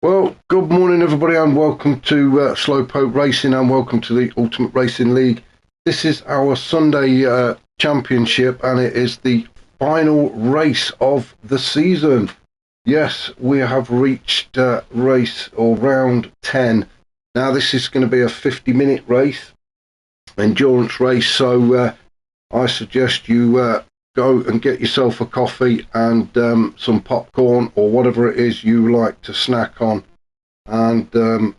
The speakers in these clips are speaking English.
Well, good morning, everybody, and welcome to Slowpoke Racing, and welcome to the Ultimate Racing League. This is our Sunday championship, and it is the final race of the season. Yes, we have reached race or round 10. Now, this is going to be a 50-minute race, endurance race, so I suggest you go and get yourself a coffee and some popcorn or whatever it is you like to snack on, and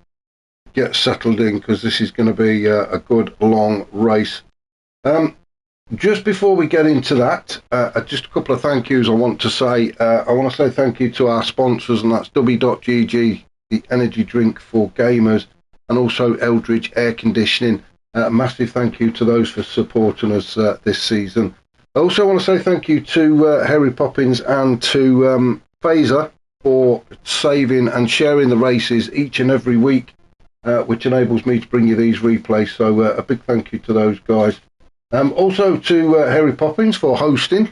get settled in, because this is going to be a good long race. Just before we get into that, just a couple of thank yous I want to say. I want to say thank you to our sponsors, and that's W.GG, the energy drink for gamers, and also Eldridge Air Conditioning. Massive thank you to those for supporting us this season. I also want to say thank you to Harry Poppins and to Phaser for saving and sharing the races each and every week, which enables me to bring you these replays. So a big thank you to those guys. Also to Harry Poppins for hosting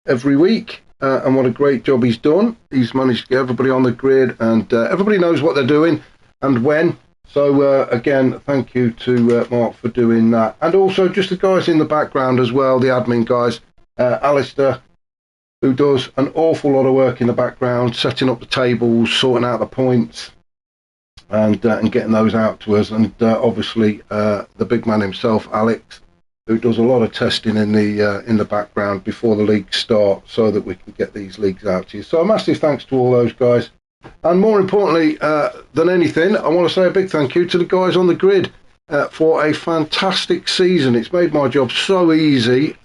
every week, and what a great job he's done. He's managed to get everybody on the grid, and everybody knows what they're doing and when. So again, thank you to Mark for doing that. And also just the guys in the background as well, the admin guys. Alistair, who does an awful lot of work in the background, setting up the tables, sorting out the points, and getting those out to us. And obviously the big man himself, Alex, who does a lot of testing in the background before the leagues start, so that we can get these leagues out to you. So a massive thanks to all those guys. And more importantly than anything, I want to say a big thank you to the guys on the grid for a fantastic season. It's made my job so easy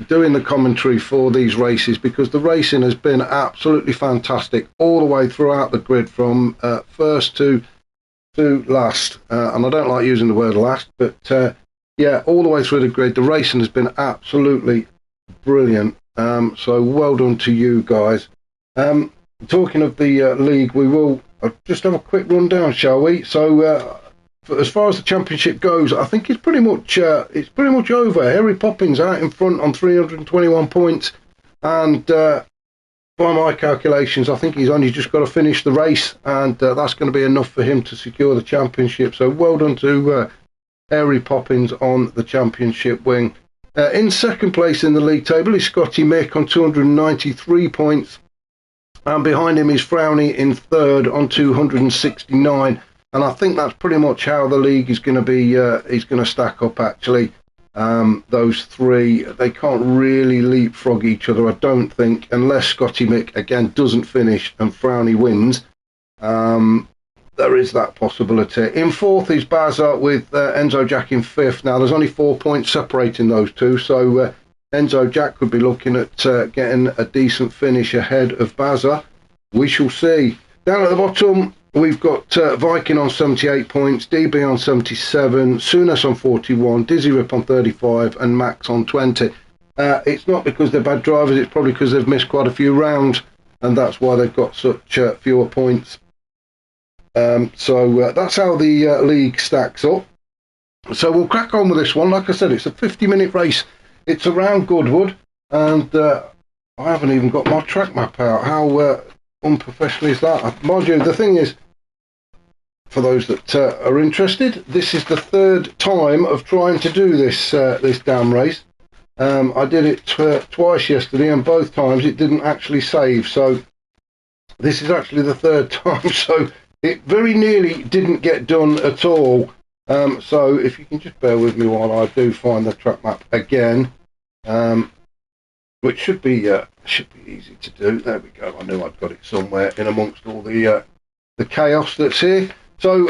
doing the commentary for these races, because the racing has been absolutely fantastic all the way throughout the grid, from first to last. And I don't like using the word last, but yeah, all the way through the grid, the racing has been absolutely brilliant. So well done to you guys. Talking of the league, we will just have a quick rundown, shall we? So as far as the championship goes, I think it's pretty much over. Harry Poppins out in front on 321 points, and by my calculations, I think he's only just got to finish the race, and that's going to be enough for him to secure the championship. So well done to Harry Poppins on the championship wing. In second place in the league table is Scotty Mick on 293 points. And behind him is Frowny in third on 269. And I think that's pretty much how the league is going to be. Is going to stack up, actually. Those three, they can't really leapfrog each other, I don't think, unless Scotty Mick again doesn't finish and Frowny wins. There is that possibility. In fourth is Bazza with Enzo Jack in fifth. Now there's only 4 points separating those two, so Enzo Jack could be looking at getting a decent finish ahead of Bazza. We shall see. Down at the bottom, we've got Viking on 78 points, DB on 77, Sunas on 41, Dizzy Rip on 35, and Max on 20. It's not because they're bad drivers, it's probably because they've missed quite a few rounds, and that's why they've got such fewer points. So that's how the league stacks up. So we'll crack on with this one. Like I said, it's a 50-minute race. It's around Goodwood, and I haven't even got my track map out. How unprofessional is that? Mind you, the thing is, for those that are interested, this is the third time of trying to do this damn race. I did it twice yesterday, and both times it didn't actually save. So this is actually the third time. So it very nearly didn't get done at all. So if you can just bear with me while I do find the track map again, which should be easy to do. There we go. I knew I'd got it somewhere in amongst all the chaos that's here. So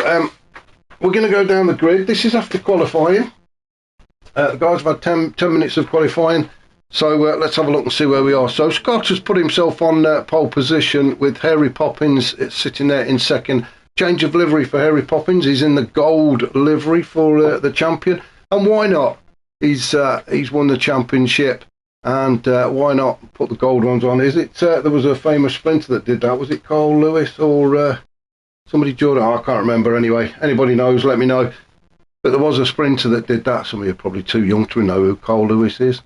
we're going to go down the grid. This is after qualifying. The guys have had 10 minutes of qualifying. So let's have a look and see where we are. So Scott has put himself on pole position, with Harry Poppins sitting there in second. Change of livery for Harry Poppins. He's in the gold livery for the champion. And why not? He's won the championship. And why not put the gold ones on? Is it there was a famous sprinter that did that? Was it Carl Lewis or somebody? Jordan? Oh, I can't remember. Anyway, anybody knows, let me know. But there was a sprinter that did that. Some of you are probably too young to know who Carl Lewis is.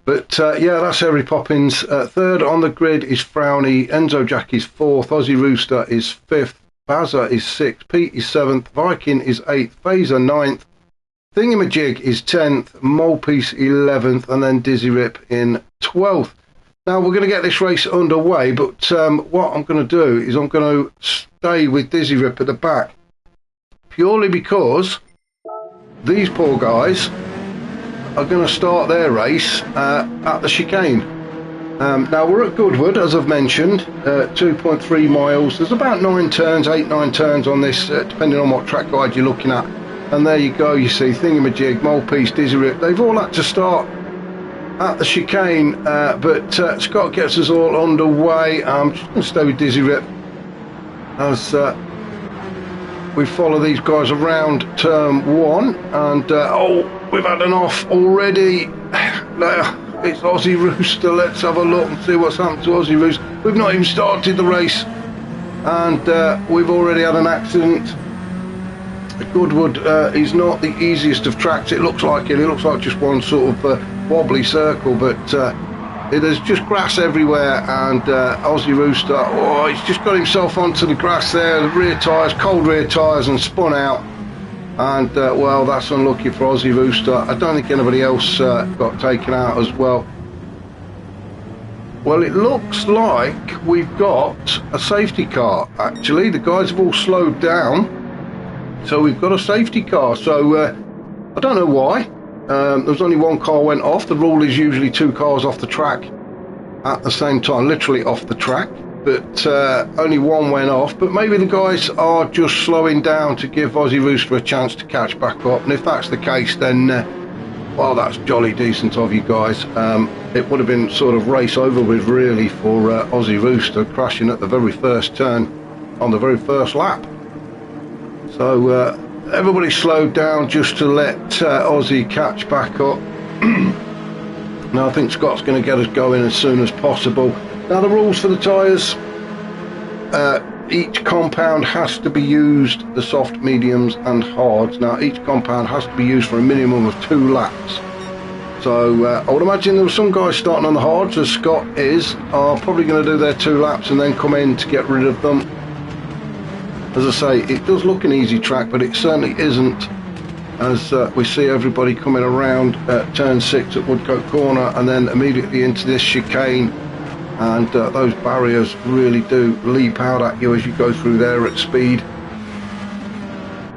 But yeah, that's Harry Poppins. Third on the grid is Frowny. Enzo Jack is fourth. Aussie Rooster is fifth. Bazza is 6th, Pete is 7th, Viking is 8th, Phaser 9th, Thingamajig is 10th, Molepiece 11th, and then Dizzy Rip in 12th. Now we're going to get this race underway, but what I'm going to do is I'm going to stay with Dizzy Rip at the back, purely because these poor guys are going to start their race at the chicane. Now we're at Goodwood, as I've mentioned, 2.3 miles. There's about 9 turns, 8-9 turns on this, depending on what track guide you're looking at. And there you go, you see Thingamajig, Molepiece, Dizzy Rip, they've all had to start at the chicane, but Scott gets us all underway. I'm just going to stay with Dizzy Rip as we follow these guys around turn 1, and oh, we've had an off already. It's Aussie Rooster. Let's have a look and see what's happened to Aussie Rooster. We've not even started the race, and we've already had an accident. Goodwood is not the easiest of tracks. It looks like just one sort of wobbly circle, but there's just grass everywhere, and Aussie Rooster, oh, he's just got himself onto the grass there, the rear tyres, cold rear tyres, and spun out. And well, that's unlucky for Aussie Rooster. I don't think anybody else got taken out as well. Well, it looks like we've got a safety car. Actually, the guys have all slowed down, so we've got a safety car. So I don't know why. There was only one car went off. The rule is usually 2 cars off the track at the same time, literally off the track. But only one went off. But maybe the guys are just slowing down to give Aussie Rooster a chance to catch back up. And if that's the case, then well, that's jolly decent of you guys. It would have been sort of race over with really for Aussie Rooster, crashing at the very first turn on the very first lap. So everybody slowed down just to let Aussie catch back up. Now I think Scott's going to get us going as soon as possible. Now the rules for the tyres, each compound has to be used, the soft, mediums and hards. Now each compound has to be used for a minimum of 2 laps. So I would imagine there were some guys starting on the hards, as Scott is, are probably going to do their 2 laps and then come in to get rid of them. As I say, it does look an easy track, but it certainly isn't, as we see everybody coming around turn 6 at Woodcote Corner and then immediately into this chicane. And those barriers really do leap out at you as you go through there at speed.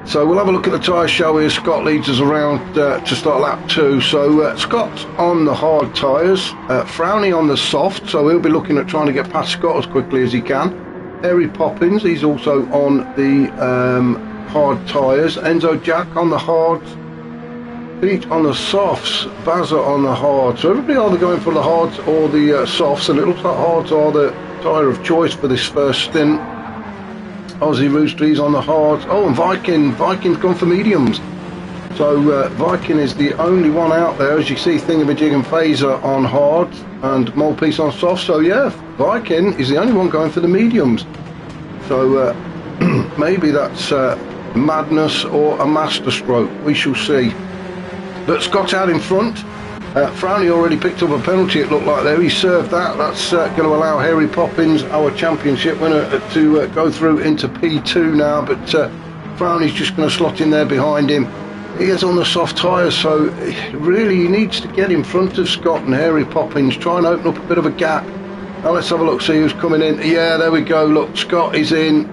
So we'll have a look at the tyre show here. Scott leads us around to start lap 2. So Scott's on the hard tyres, Frowny on the soft, so he'll be looking at trying to get past Scott as quickly as he can. Harry Poppins, he's also on the hard tyres. Enzo Jack on the hards, Pete on the softs, Bazza on the hards. So everybody either going for the hards or the softs, and it looks like hards are the tyre of choice for this first stint. Aussie Rooster, he's on the hards. Oh, and Viking's gone for mediums. So Viking is the only one out there. As you see, Thingamajig and Phaser on hards and Molepiece on soft. So yeah, Viking is the only one going for the mediums. So maybe that's madness or a masterstroke. We shall see. But Scott's out in front. Frowny already picked up a penalty, it looked like there. He served that. That's going to allow Harry Poppins, our championship winner, to go through into P2 now. But Frowny's just going to slot in there behind him. He is on the soft tyres, so really he needs to get in front of Scott and Harry Poppins, try and open up a bit of a gap. Now let's have a look, see who's coming in. Yeah, there we go. Look, Scott is in.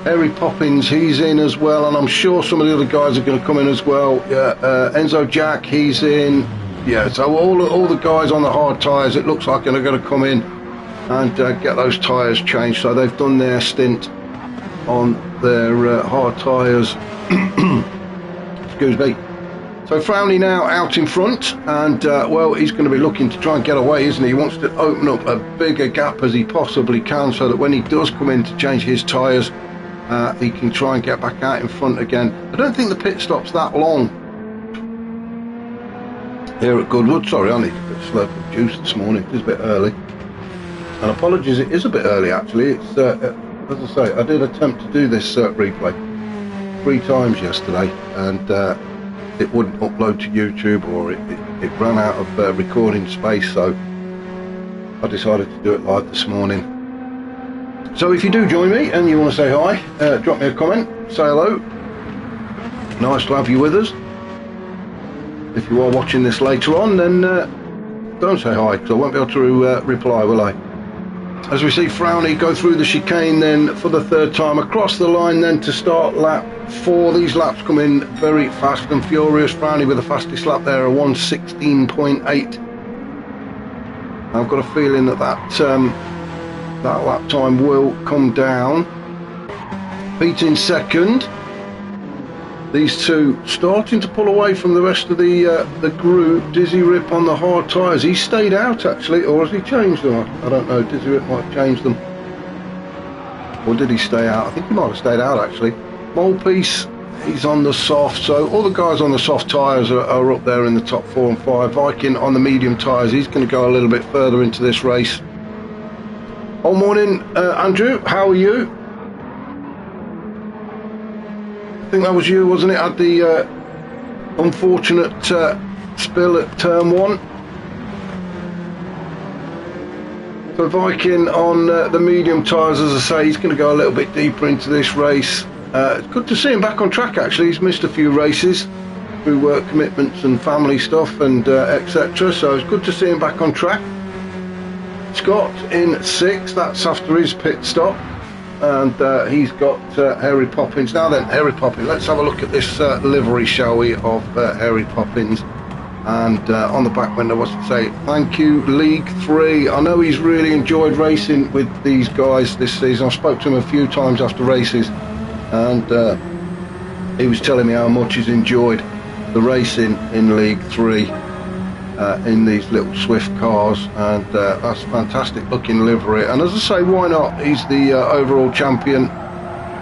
Harry Poppins, he's in as well, and I'm sure some of the other guys are going to come in as well. Enzo Jack, he's in. Yeah, so all the guys on the hard tyres, it looks like they're going to come in and get those tyres changed. So they've done their stint on their hard tyres. Excuse me. So Frowny now out in front, and well, he's going to be looking to try and get away, isn't he? He wants to open up a bigger gap as he possibly can, so that when he does come in to change his tyres, he can try and get back out in front again. I don't think the pit stop's that long here at Goodwood. Sorry, I need a bit of slurp of juice this morning. It is a bit early, and apologies, it is a bit early actually. It's as I say, I did attempt to do this replay 3 times yesterday, and it wouldn't upload to YouTube, or it ran out of recording space, so I decided to do it live this morning. So if you do join me and you want to say hi, drop me a comment, say hello. Nice to have you with us. If you are watching this later on, then don't say hi, because I won't be able to reply, will I? As we see Frowney go through the chicane then for the third time across the line then to start lap 4. These laps come in very fast and furious. Frowney with the fastest lap there, a 1:16.8. I've got a feeling that that lap time will come down. Pete in second. These two starting to pull away from the rest of the group. Dizzy Rip on the hard tyres. He stayed out actually, or has he changed them? I don't know. Dizzy Rip might have changed them. Or did he stay out? I think he might have stayed out actually. Molepiece, he's on the soft. So all the guys on the soft tyres are up there in the top 4 and 5. Viking on the medium tyres. He's going to go a little bit further into this race. All morning, Andrew. How are you? I think that was you, wasn't it? Had the unfortunate spill at turn 1. So Viking on the medium tyres, as I say, he's going to go a little bit deeper into this race. It's good to see him back on track actually. He's missed a few races through work commitments and family stuff and etc. So it's good to see him back on track. Scott in 6th, that's after his pit stop. And he's got Harry Poppins. Now then, Harry Poppins, let's have a look at this livery, shall we, of Harry Poppins. And on the back window, what's it say? Thank you, League 3. I know he's really enjoyed racing with these guys this season. I spoke to him a few times after races, and he was telling me how much he's enjoyed the racing in League 3 in these little Swift cars, and that's fantastic looking livery. And as I say, why not? He's the overall champion,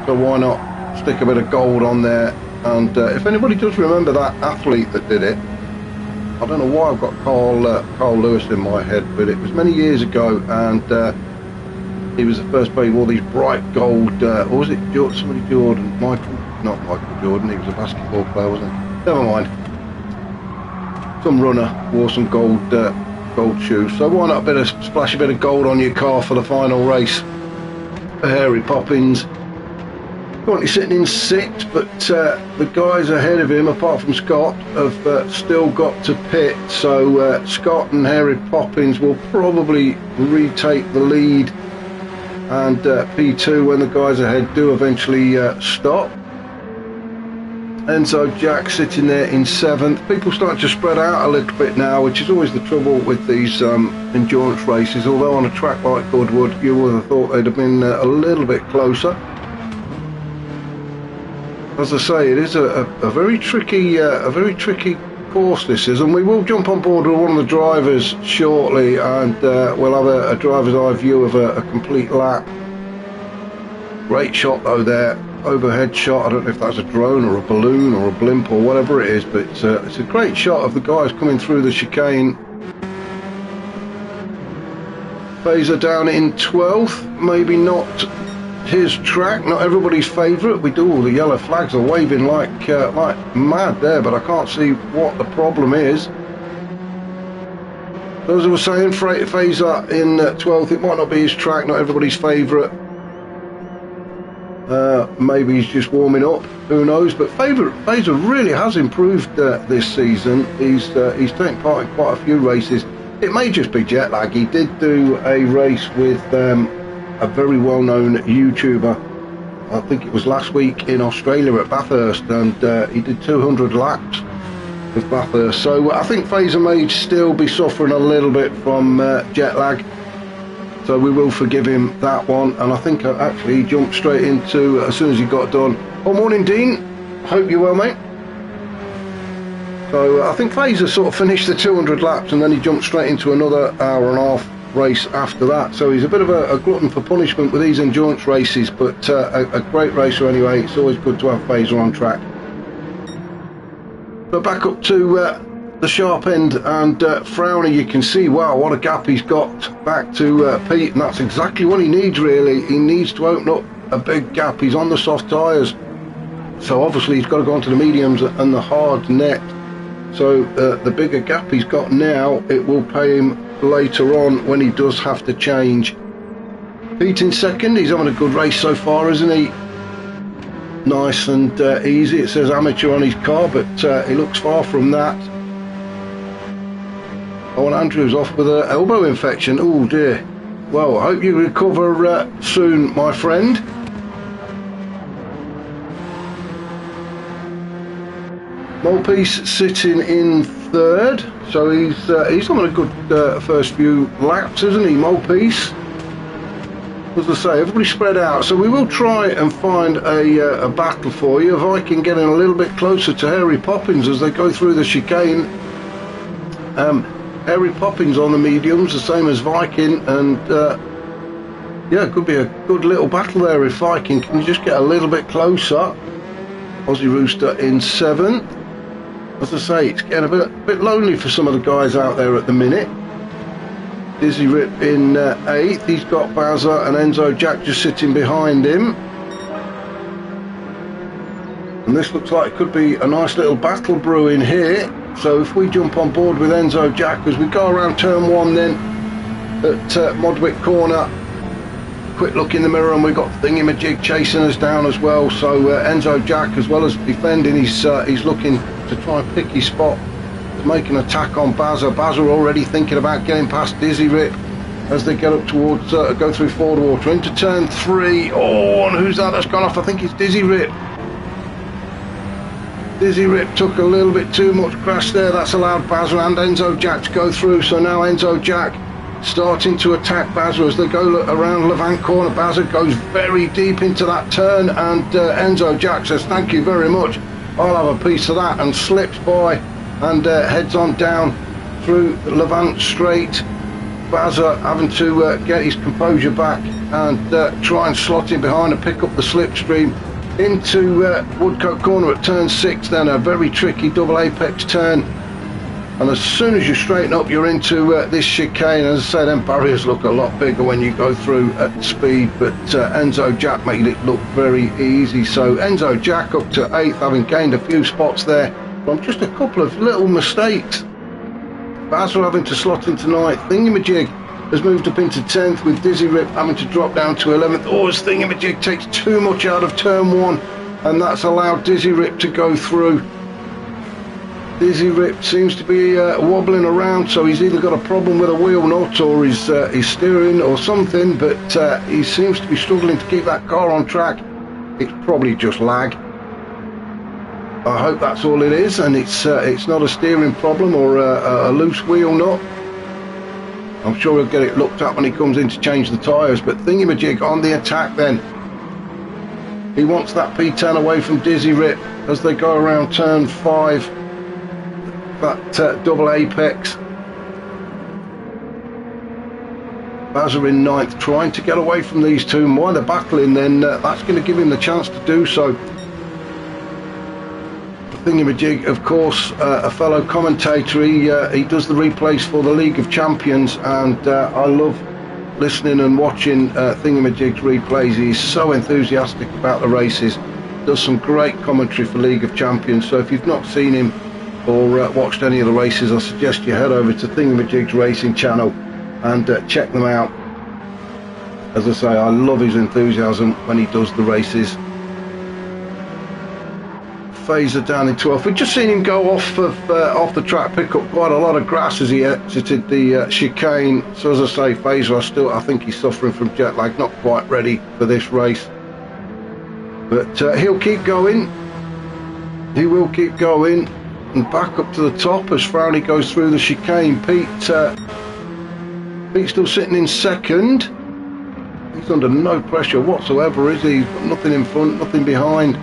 so why not stick a bit of gold on there? And if anybody does remember that athlete that did it, I don't know why I've got Carl Lewis in my head, but it was many years ago, and he was the first player who wore these bright gold, or was it somebody Jordan? Not Michael Jordan, he was a basketball player, wasn't he? Never mind. Some runner wore some gold shoes, so why not splash a bit of gold on your car for the final race? Harry Poppins currently sitting in 6th, but the guys ahead of him, apart from Scott, have still got to pit. So Scott and Harry Poppins will probably retake the lead, and P2 when the guys ahead do eventually stop. And so Jack sitting there in 7th. People start to spread out a little bit now, which is always the trouble with these endurance races. Although on a track like Goodwood, you would have thought they'd have been a little bit closer. As I say, it is a very tricky course this is, and we will jump on board with one of the drivers shortly, and we'll have a driver's eye view of a complete lap. Great shot though there. Overhead shot. I don't know if that's a drone or a balloon or a blimp or whatever it is, but it's a great shot of the guys coming through the chicane. Phaser down in 12th, maybe not his track, not everybody's favourite. We do all the yellow flags are waving like mad there, but I can't see what the problem is. Those who were saying Phaser in 12th, it might not be his track, not everybody's favourite. Maybe he's just warming up, who knows, but Phaser really has improved this season. He's taken part in quite a few races. It may just be jet lag. He did do a race with a very well-known YouTuber, I think it was last week in Australia at Bathurst, and he did 200 laps with Bathurst. So I think Phaser may still be suffering a little bit from jet lag. So we will forgive him that one, and I think actually he jumped straight into, as soon as he got done. Oh, morning Dean, hope you're well mate. So I think Phaser sort of finished the 200 laps and then he jumped straight into another hour and a half race after that. So he's a bit of a glutton for punishment with these endurance races, but a great racer anyway. It's always good to have Phaser on track. But back up to the sharp end, and Frowney, you can see, wow, what a gap he's got back to Pete, and that's exactly what he needs really. He needs to open up a big gap. He's on the soft tyres, so obviously he's got to go onto the mediums and the hard net. So the bigger gap he's got now, it will pay him later on when he does have to change. Pete in second. He's having a good race so far, isn't he? Nice and easy. It says amateur on his car, but he looks far from that. Oh, and Andrew's off with an elbow infection. Oh dear. Well, I hope you recover soon, my friend. Malpiece sitting in third, so he's having a good first few laps, isn't he, Malpiece? As I say, everybody spread out, so we will try and find a battle for you. Viking getting a little bit closer to Harry Poppins as they go through the chicane. Harry Poppins on the mediums, the same as Viking, and yeah, it could be a good little battle there if Viking can just get a little bit closer. Aussie Rooster in seventh. As I say, it's getting a bit lonely for some of the guys out there at the minute. Dizzy Rip in eighth. He's got Bazza and Enzo Jack just sitting behind him. And this looks like it could be a nice little battle brewing here. So if we jump on board with Enzo Jack as we go around turn one then at Modwick Corner, quick look in the mirror and we've got Thingamajig chasing us down as well. So Enzo Jack, as well as defending, he's looking to try and pick his spot, to make an attack on Bazza. Bazza already thinking about getting past Dizzy Rip as they get up towards go through Ford Water into turn three. Oh, and who's that that's gone off? I think it's Dizzy Rip. Dizzy Rip took a little bit too much crash there. That's allowed Bazza and Enzo Jack to go through. So now Enzo Jack starting to attack Bazza as they go around Levant Corner. Bazza goes very deep into that turn, and Enzo Jack says thank you very much, I'll have a piece of that, and slips by and heads on down through Levant Straight. Bazza having to get his composure back and try and slot in behind and pick up the slipstream into Woodcote Corner at turn 6. Then a very tricky double apex turn, and as soon as you straighten up you're into this chicane. As I say, them barriers look a lot bigger when you go through at speed, but Enzo Jack made it look very easy. So Enzo Jack up to 8th, having gained a few spots there from just a couple of little mistakes. Bazza having to slot into 9th. Thingamajig has moved up into 10th, with Dizzy Rip having to drop down to 11th. Oh, as Thingamajig takes too much out of turn 1, and that's allowed Dizzy Rip to go through. Dizzy Rip seems to be wobbling around, so he's either got a problem with a wheel nut or his steering or something, but he seems to be struggling to keep that car on track. It's probably just lag. I hope that's all it is, and it's not a steering problem or a loose wheel nut. I'm sure he'll get it looked at when he comes in to change the tyres. But Thingamajig on the attack then. He wants that P10 away from Dizzy Rip as they go around turn 5. That double apex. Bazza in 9th, trying to get away from these two. And while they're battling, then that's going to give him the chance to do so. Thingamajig, of course, a fellow commentator. He does the replays for the League of Champions, and I love listening and watching Thingamajig's replays. He's so enthusiastic about the races, does some great commentary for League of Champions. So if you've not seen him or watched any of the races, I suggest you head over to Thingamajig's racing channel and check them out. As I say, I love his enthusiasm when he does the races. Phaser down in 12th. We've just seen him go off the track, pick up quite a lot of grass as he exited the chicane. So as I say, Phaser, I think he's suffering from jet lag, not quite ready for this race, but he'll keep going. He will keep going, and back up to the top as Frowney goes through the chicane. Pete's still sitting in second. He's under no pressure whatsoever, is he? He's got nothing in front, nothing behind.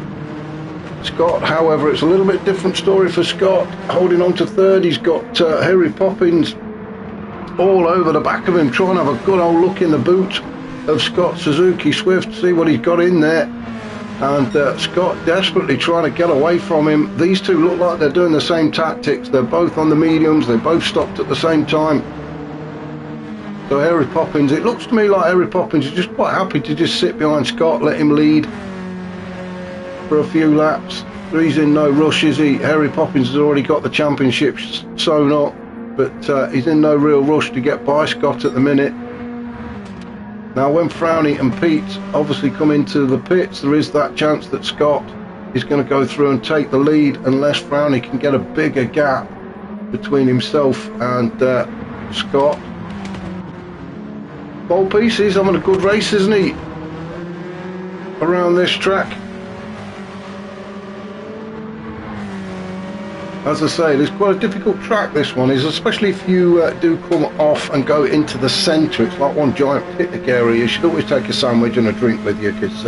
Scott, however, it's a little bit different story for Scott, holding on to third. He's got Harry Poppins all over the back of him, trying to have a good old look in the boot of Scott Suzuki Swift, see what he's got in there. And Scott desperately trying to get away from him. These two look like they're doing the same tactics. They're both on the mediums, they both stopped at the same time. So Harry Poppins, it looks to me like Harry Poppins is just quite happy to just sit behind Scott, let him lead for a few laps. He's in no rush, is he? Harry Poppins has already got the championship sewn up, but he's in no real rush to get by Scott at the minute. Now when Frowny and Pete obviously come into the pits, there is that chance that Scott is going to go through and take the lead unless Frowny can get a bigger gap between himself and Scott. Gold Pieces having a good race, isn't he, around this track? As I say, it's quite a difficult track, this one is, especially if you do come off and go into the centre. It's like one giant picnic area. You should always take a sandwich and a drink with you, because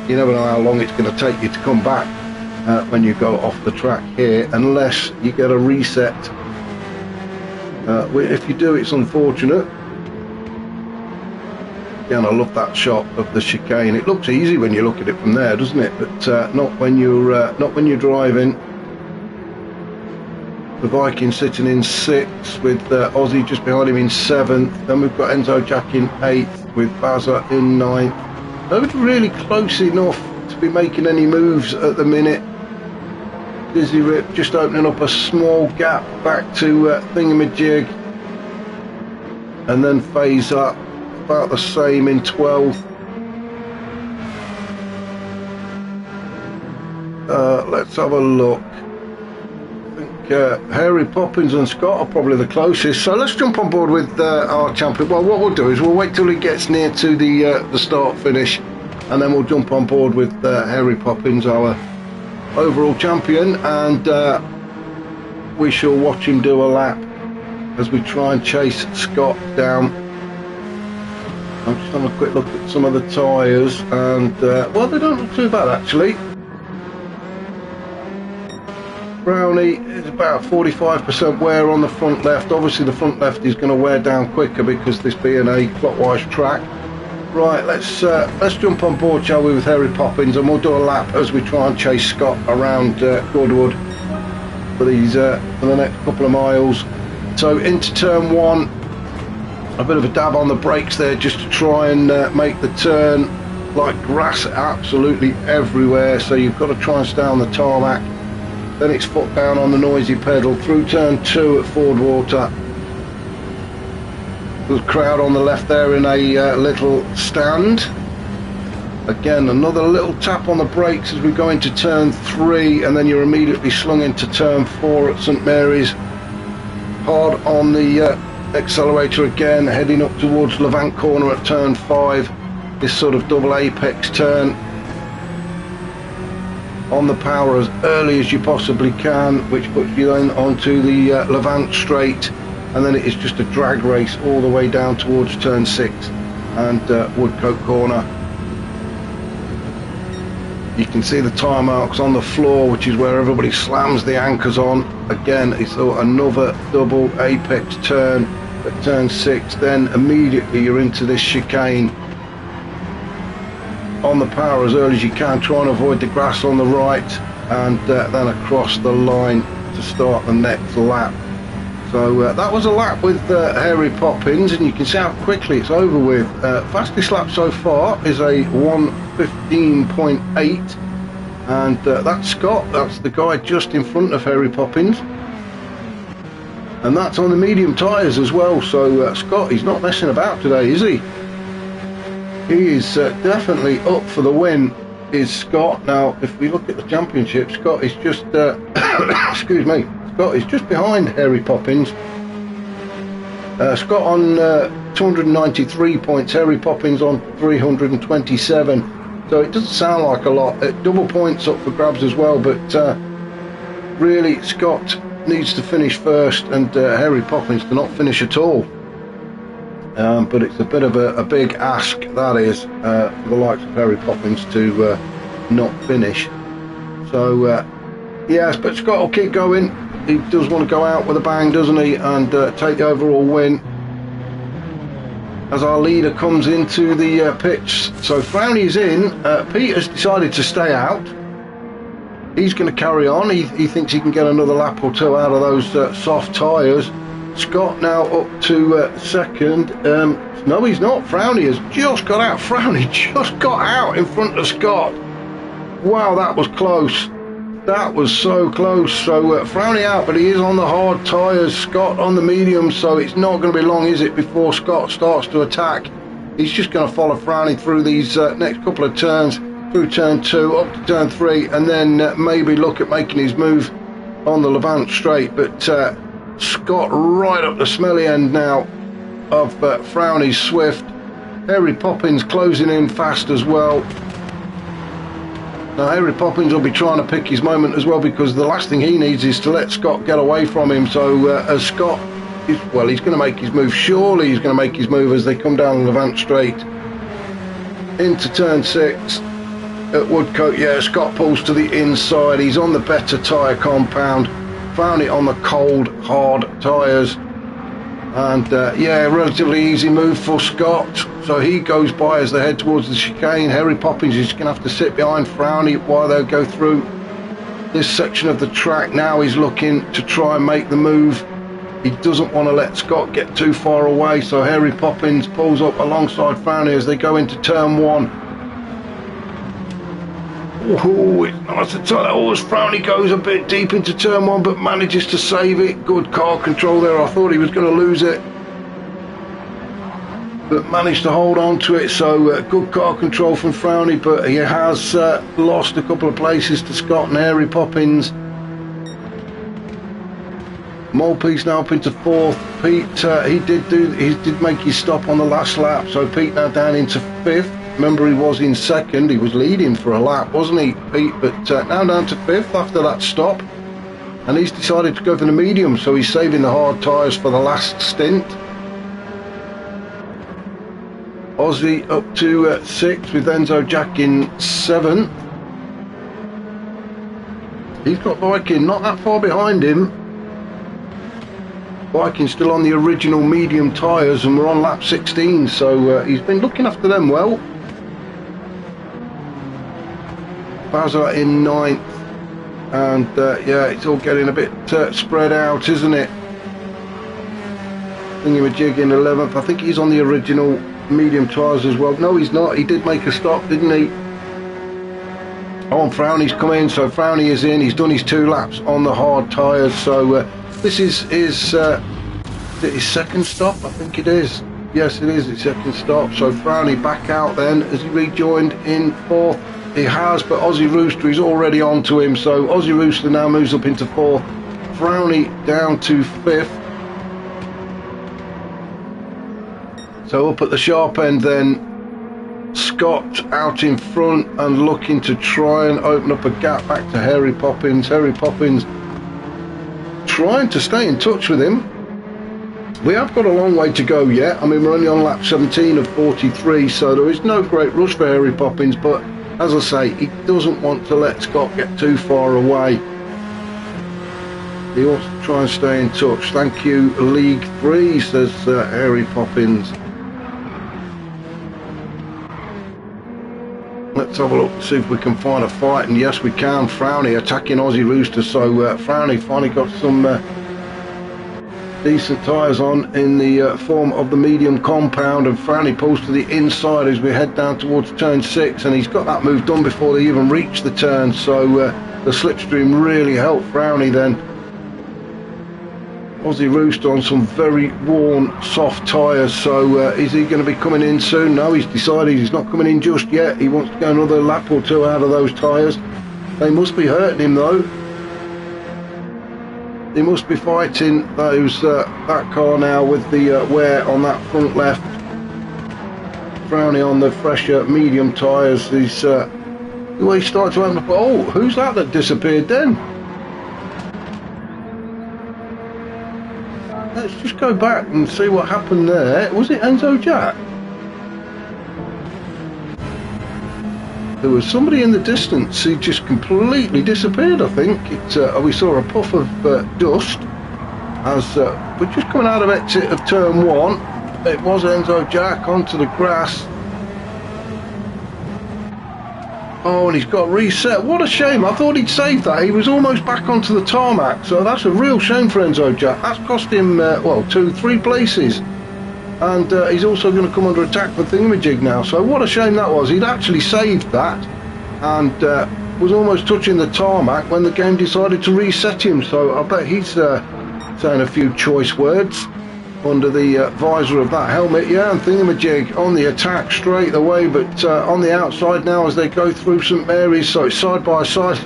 you never know how long it's going to take you to come back when you go off the track here, unless you get a reset. If you do, it's unfortunate. Again, I love that shot of the chicane. It looks easy when you look at it from there, doesn't it? But not when you're driving. The Viking sitting in 6th with Aussie just behind him in 7th. Then we've got Enzo Jack in 8th with Bazza in 9th. Nobody really close enough to be making any moves at the minute. Dizzy Rip just opening up a small gap back to Thingamajig. And then Phaser about the same in 12th. Let's have a look. Harry Poppins and Scott are probably the closest, so let's jump on board with our champion. Well, what we'll do is we'll wait till he gets near to the start finish, and then we'll jump on board with Harry Poppins, our overall champion, and we shall watch him do a lap as we try and chase Scott down. I'm just having a quick look at some of the tyres, and well, they don't look too bad actually. Brownie is about 45% wear on the front left. Obviously the front left is going to wear down quicker because this being a clockwise track. Right, let's jump on board, shall we, with Harry Poppins, and we'll do a lap as we try and chase Scott around Goodwood for the next couple of miles. So into turn 1, a bit of a dab on the brakes there just to try and make the turn. Like grass absolutely everywhere, so you've got to try and stay on the tarmac. Then it's foot down on the noisy pedal through turn 2 at Fordwater. There's a crowd on the left there in a little stand. Again, another little tap on the brakes as we go into turn 3, and then you're immediately slung into turn 4 at St Mary's. Hard on the accelerator again, heading up towards Levant Corner at turn 5. This sort of double apex turn. On the power as early as you possibly can, which puts you then onto the Levant straight, and then it is just a drag race all the way down towards turn 6 and Woodcote Corner. You can see the tyre marks on the floor, which is where everybody slams the anchors on. Again, it's another double apex turn at turn 6, then immediately you're into this chicane. On the power as early as you can, try and avoid the grass on the right, and then across the line to start the next lap. So that was a lap with Harry Poppins, and you can see how quickly it's over with. Fastest lap so far is a 1:15.8, and that's Scott. That's the guy just in front of Harry Poppins, and that's on the medium tyres as well. So Scott, he's not messing about today, is he? He is definitely up for the win, is Scott. Now, if we look at the championship, Scott is just, excuse me, Scott is just behind Harry Poppins. Scott on 293 points, Harry Poppins on 327. So it doesn't sound like a lot. Double points up for grabs as well, but really Scott needs to finish first, and Harry Poppins to not finish at all. But it's a bit of a big ask, that is, for the likes of Harry Poppins to not finish. So yes, but Scott will keep going. He does want to go out with a bang, doesn't he, and take the overall win as our leader comes into the pitch. So Frowny's in. Pete has decided to stay out. He's going to carry on. He thinks he can get another lap or two out of those soft tyres. Scott now up to second. No, he's not. Frowny has just got out. Frowny just got out in front of Scott. Wow, that was close. That was so close. So Frowny out, but he is on the hard tyres. Scott on the medium, so it's not going to be long, is it, before Scott starts to attack. he's just going to follow Frowny through these next couple of turns, through turn 2 up to turn 3, and then maybe look at making his move on the Levant straight. But Scott right up the smelly end now of Frowny's Swift. Harry Poppins closing in fast as well. Now Harry Poppins will be trying to pick his moment as well, because the last thing he needs is to let Scott get away from him. So as Scott is, well, he's going to make his move. Surely he's going to make his move as they come down the Levant straight into turn 6 at Woodcote. Yeah, Scott pulls to the inside. He's on the better tyre compound. Found it on the cold, hard tyres. And yeah, relatively easy move for Scott. So he goes by as they head towards the chicane. Harry Poppins is going to have to sit behind Frowny while they go through this section of the track. Now he's looking to try and make the move. He doesn't want to let Scott get too far away. So Harry Poppins pulls up alongside Frowny as they go into turn 1. Oh, it's nice to tell that horse. Frowny goes a bit deep into turn 1 but manages to save it. Good car control there. I thought he was going to lose it, but managed to hold on to it. So good car control from Frowny, but he has lost a couple of places to Scott and Harry Poppins. Molepiece now up into 4th. Pete, he did make his stop on the last lap, so Pete now down into 5th. Remember, he was in 2nd, he was leading for a lap, wasn't he, Pete? But now down to 5th after that stop, and he's decided to go for the medium, so he's saving the hard tyres for the last stint. Aussie up to 6th with Enzo Jack in 7th. He's got Viking not that far behind him. Viking's still on the original medium tyres, and we're on lap 16, so he's been looking after them well. Bazza in 9th, and yeah, it's all getting a bit spread out, isn't it? Thingamajig in 11th. I think he's on the original medium tyres as well. No, he's not. He did make a stop, didn't he? Oh, and Frowny's come in, so Frowny is in. He's done his 2 laps on the hard tyres, so this is his 2nd stop, I think it is. Yes, it is his 2nd stop. So Frowny back out then as he rejoined in 4th. He has, but Aussie Rooster is already on to him, so Aussie Rooster now moves up into 4th. Frowny down to 5th. So up at the sharp end then, Scott out in front and looking to try and open up a gap back to Harry Poppins. Harry Poppins trying to stay in touch with him. We have got a long way to go yet. I mean, we're only on lap 17 of 43, so there is no great rush for Harry Poppins, but as I say, he doesn't want to let Scott get too far away. He wants to try and stay in touch. Thank you, League 3, says Harry Poppins. Let's have a look and see if we can find a fight, and yes we can. Frowny attacking Aussie Rooster, so Frowny finally got some decent tyres on in the form of the medium compound, and Frowny pulls to the inside as we head down towards turn 6, and he's got that move done before they even reach the turn, so the slipstream really helped Frowny then. Aussie Rooster on some very worn soft tyres, so is he going to be coming in soon? No, he's decided he's not coming in just yet. He wants to go another lap or 2 out of those tyres. They must be hurting him though. They must be fighting those that car now with the wear on that front left. Frowny on the fresher medium tyres. He's the way he started to open up. Oh, who's that disappeared then? Let's just go back and see what happened there. Was it Enzo Jack? There was somebody in the distance who just completely disappeared, I think. We saw a puff of dust as we're just coming out of exit of turn 1. It was Enzo Jack onto the grass. Oh, and he's got reset. What a shame. I thought he'd saved that. He was almost back onto the tarmac, so that's a real shame for Enzo Jack. That's cost him, well, 2-3 places. And he's also going to come under attack for Thingamajig now. So what a shame that was. He'd actually saved that and was almost touching the tarmac when the game decided to reset him. So I bet he's saying a few choice words. under the visor of that helmet. Yeah, and Thingamajig on the attack straight away, but on the outside now as they go through St Mary's, so it's side by side.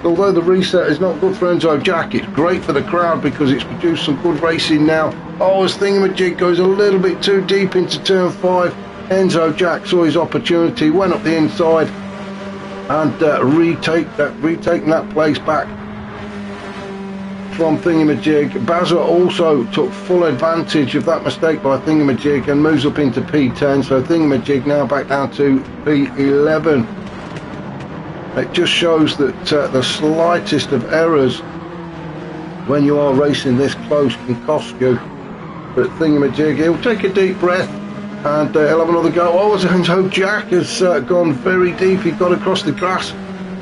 Although the reset is not good for Enzo Jack, it's great for the crowd because it's produced some good racing now. Oh, as Thingamajig goes a little bit too deep into turn 5, Enzo Jack saw his opportunity, went up the inside and retaking that place back from Thingamajig. Bazza also took full advantage of that mistake by Thingamajig and moves up into P10, so Thingamajig now back down to P11. It just shows that the slightest of errors when you are racing this close can cost you. But Thingamajig, he'll take a deep breath and he'll have another go. Oh, Enzo Jack has gone very deep. He got across the grass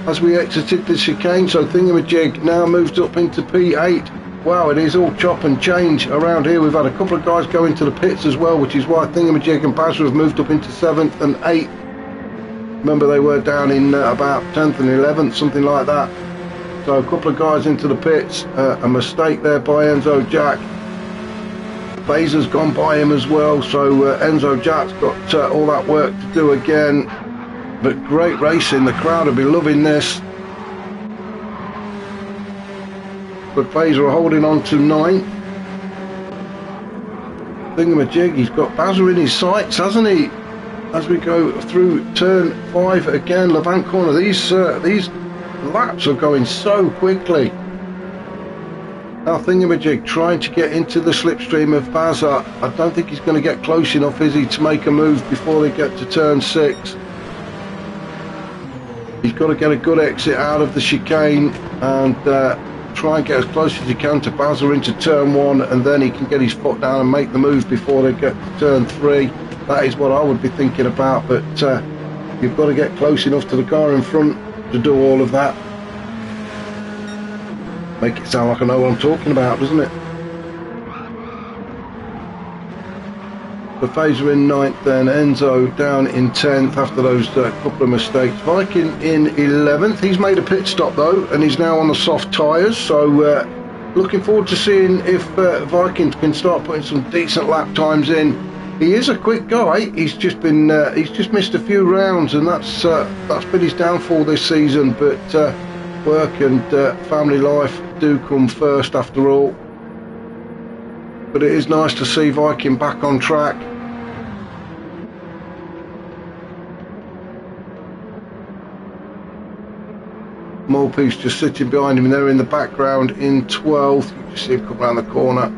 as we exited the chicane, so Thingamajig now moved up into P8. Wow, it is all chop and change around here. We've had a couple of guys go into the pits as well, which is why Thingamajig and Bazza have moved up into 7th and 8th. Remember, they were down in about 10th and 11th, something like that. So a couple of guys into the pits. A mistake there by Enzo Jack. Bazer's gone by him as well, so Enzo Jack's got all that work to do again. But great racing, the crowd will be loving this. But Baser are holding on to 9th. Thingamajig, he's got Bazza in his sights, hasn't he? As we go through turn 5 again, Levant corner, these laps are going so quickly. Now Thingamajig trying to get into the slipstream of Bazza. I don't think he's going to get close enough, is he, to make a move before they get to turn 6. He's got to get a good exit out of the chicane and try and get as close as he can to Bazza into turn 1, and then he can get his foot down and make the move before they get to turn 3. That is what I would be thinking about, but you've got to get close enough to the car in front to do all of that. Make it sound like I know what I'm talking about, doesn't it? The Phaser in 9th, then Enzo down in 10th after those couple of mistakes. Viking in 11th. He's made a pit stop though, and he's now on the soft tyres, so looking forward to seeing if Viking can start putting some decent lap times in. He is a quick guy. He's just missed a few rounds, and that's been his downfall this season. But work and family life do come first after all. But it is nice to see Viking back on track. Molepiece just sitting behind him there in the background in 12th. You can see him come around the corner.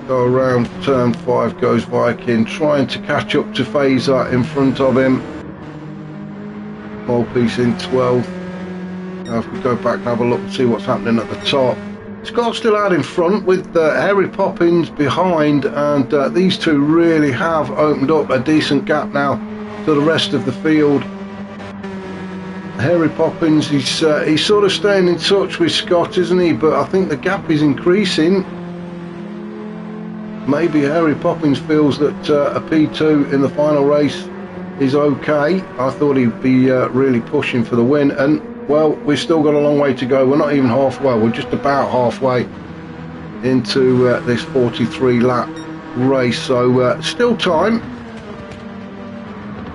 So around turn 5 goes Viking, trying to catch up to Phaser in front of him. Molepiece in 12th. Now if we go back and have a look and see what's happening at the top. Scott's still out in front with Harry Poppins behind, and these two really have opened up a decent gap now to the rest of the field. Harry Poppins, he's sort of staying in touch with Scott, isn't he? But I think the gap is increasing. Maybe Harry Poppins feels that a P2 in the final race is okay. I thought he'd be really pushing for the win, and well, we've still got a long way to go. We're not even halfway, we're just about halfway into this 43 lap race, so still time.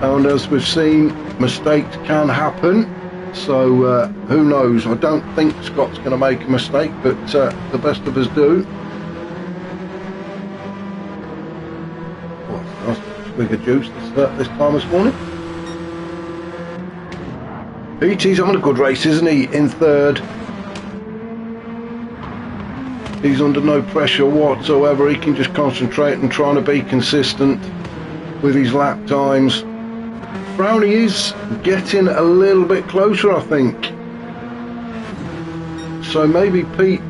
And as we've seen, mistakes can happen, so who knows. I don't think Scott's going to make a mistake, but the best of us do. Big of juice this time this morning. PT's on a good race, isn't he? In 3rd. He's under no pressure whatsoever. He can just concentrate and trying to be consistent with his lap times. Brownie is getting a little bit closer, I think. So maybe Pete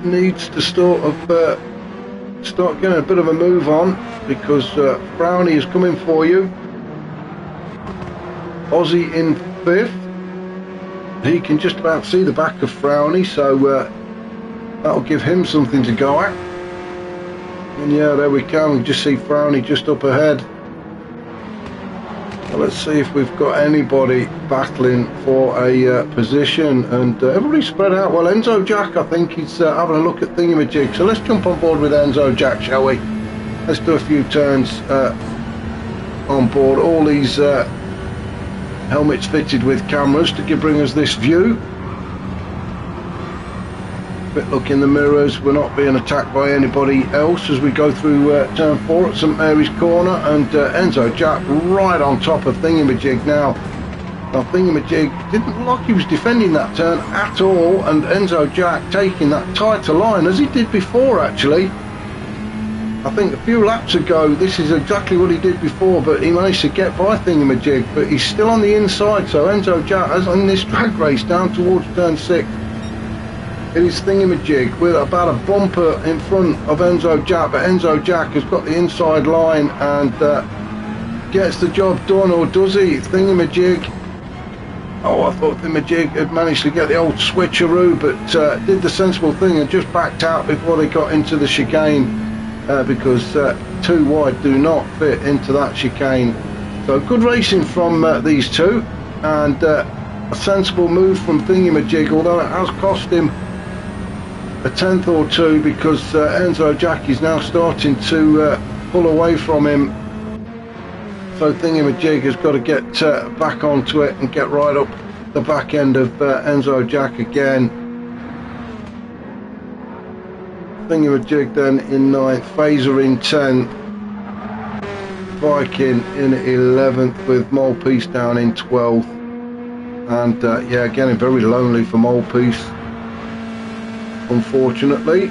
needs to start getting a bit of a move on, because Brownie is coming for you. Aussie in 5th. He can just about see the back of Brownie, so that'll give him something to go at. And yeah, there we can. We just see Brownie just up ahead. A let's see if we've got anybody battling for a position, and everybody's spread out. Well, Enzo Jack, I think he's having a look at thingamajig, so let's jump on board with Enzo Jack, shall we? Let's do a few turns on board. All these helmets fitted with cameras to bring us this view. Quick look in the mirrors, we're not being attacked by anybody else as we go through turn 4 at St Mary's Corner, and Enzo Jack right on top of thingamajig now. Now thingamajig didn't look like he was defending that turn at all, and Enzo Jack taking that tighter line as he did before. Actually, I think a few laps ago this is exactly what he did before, but he managed to get by thingamajig, but he's still on the inside. So Enzo Jack, as in this drag race down towards turn 6, it is thingamajig with about a bumper in front of Enzo Jack, but Enzo Jack has got the inside line and gets the job done, or does he? Thingamajig, oh, I thought thingamajig had managed to get the old switcheroo, but did the sensible thing and just backed out before they got into the chicane, because 2 wide do not fit into that chicane. So good racing from these two, and a sensible move from thingamajig, although it has cost him a tenth or two, because Enzo Jack is now starting to pull away from him. So thingamajig has got to get back onto it and get right up the back end of Enzo Jack again. Thingamajig then in 9th, Phaser in 10th, Viking in 11th, with Molepiece down in 12th, and yeah, getting very lonely for Molepiece, unfortunately,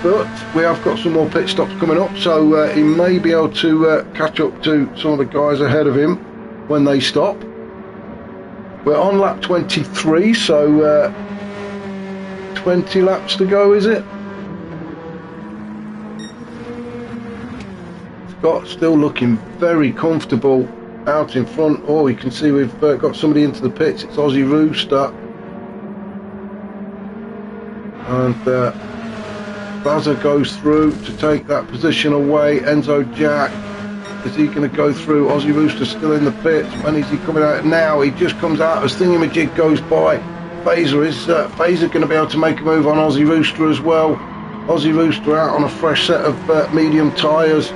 but we have got some more pit stops coming up, so he may be able to catch up to some of the guys ahead of him when they stop. We're on lap 23, so 20 laps to go, is it? Scott still looking very comfortable out in front. Oh, you can see we've got somebody into the pits. It's Aussie Rooster. And Bazza goes through to take that position away. Enzo Jack, is he going to go through? Aussie Rooster still in the pits. When is he coming out? Now he just comes out as thingamajig goes by. Phaser is Phaser going to be able to make a move on Aussie Rooster as well. Aussie Rooster out on a fresh set of medium tyres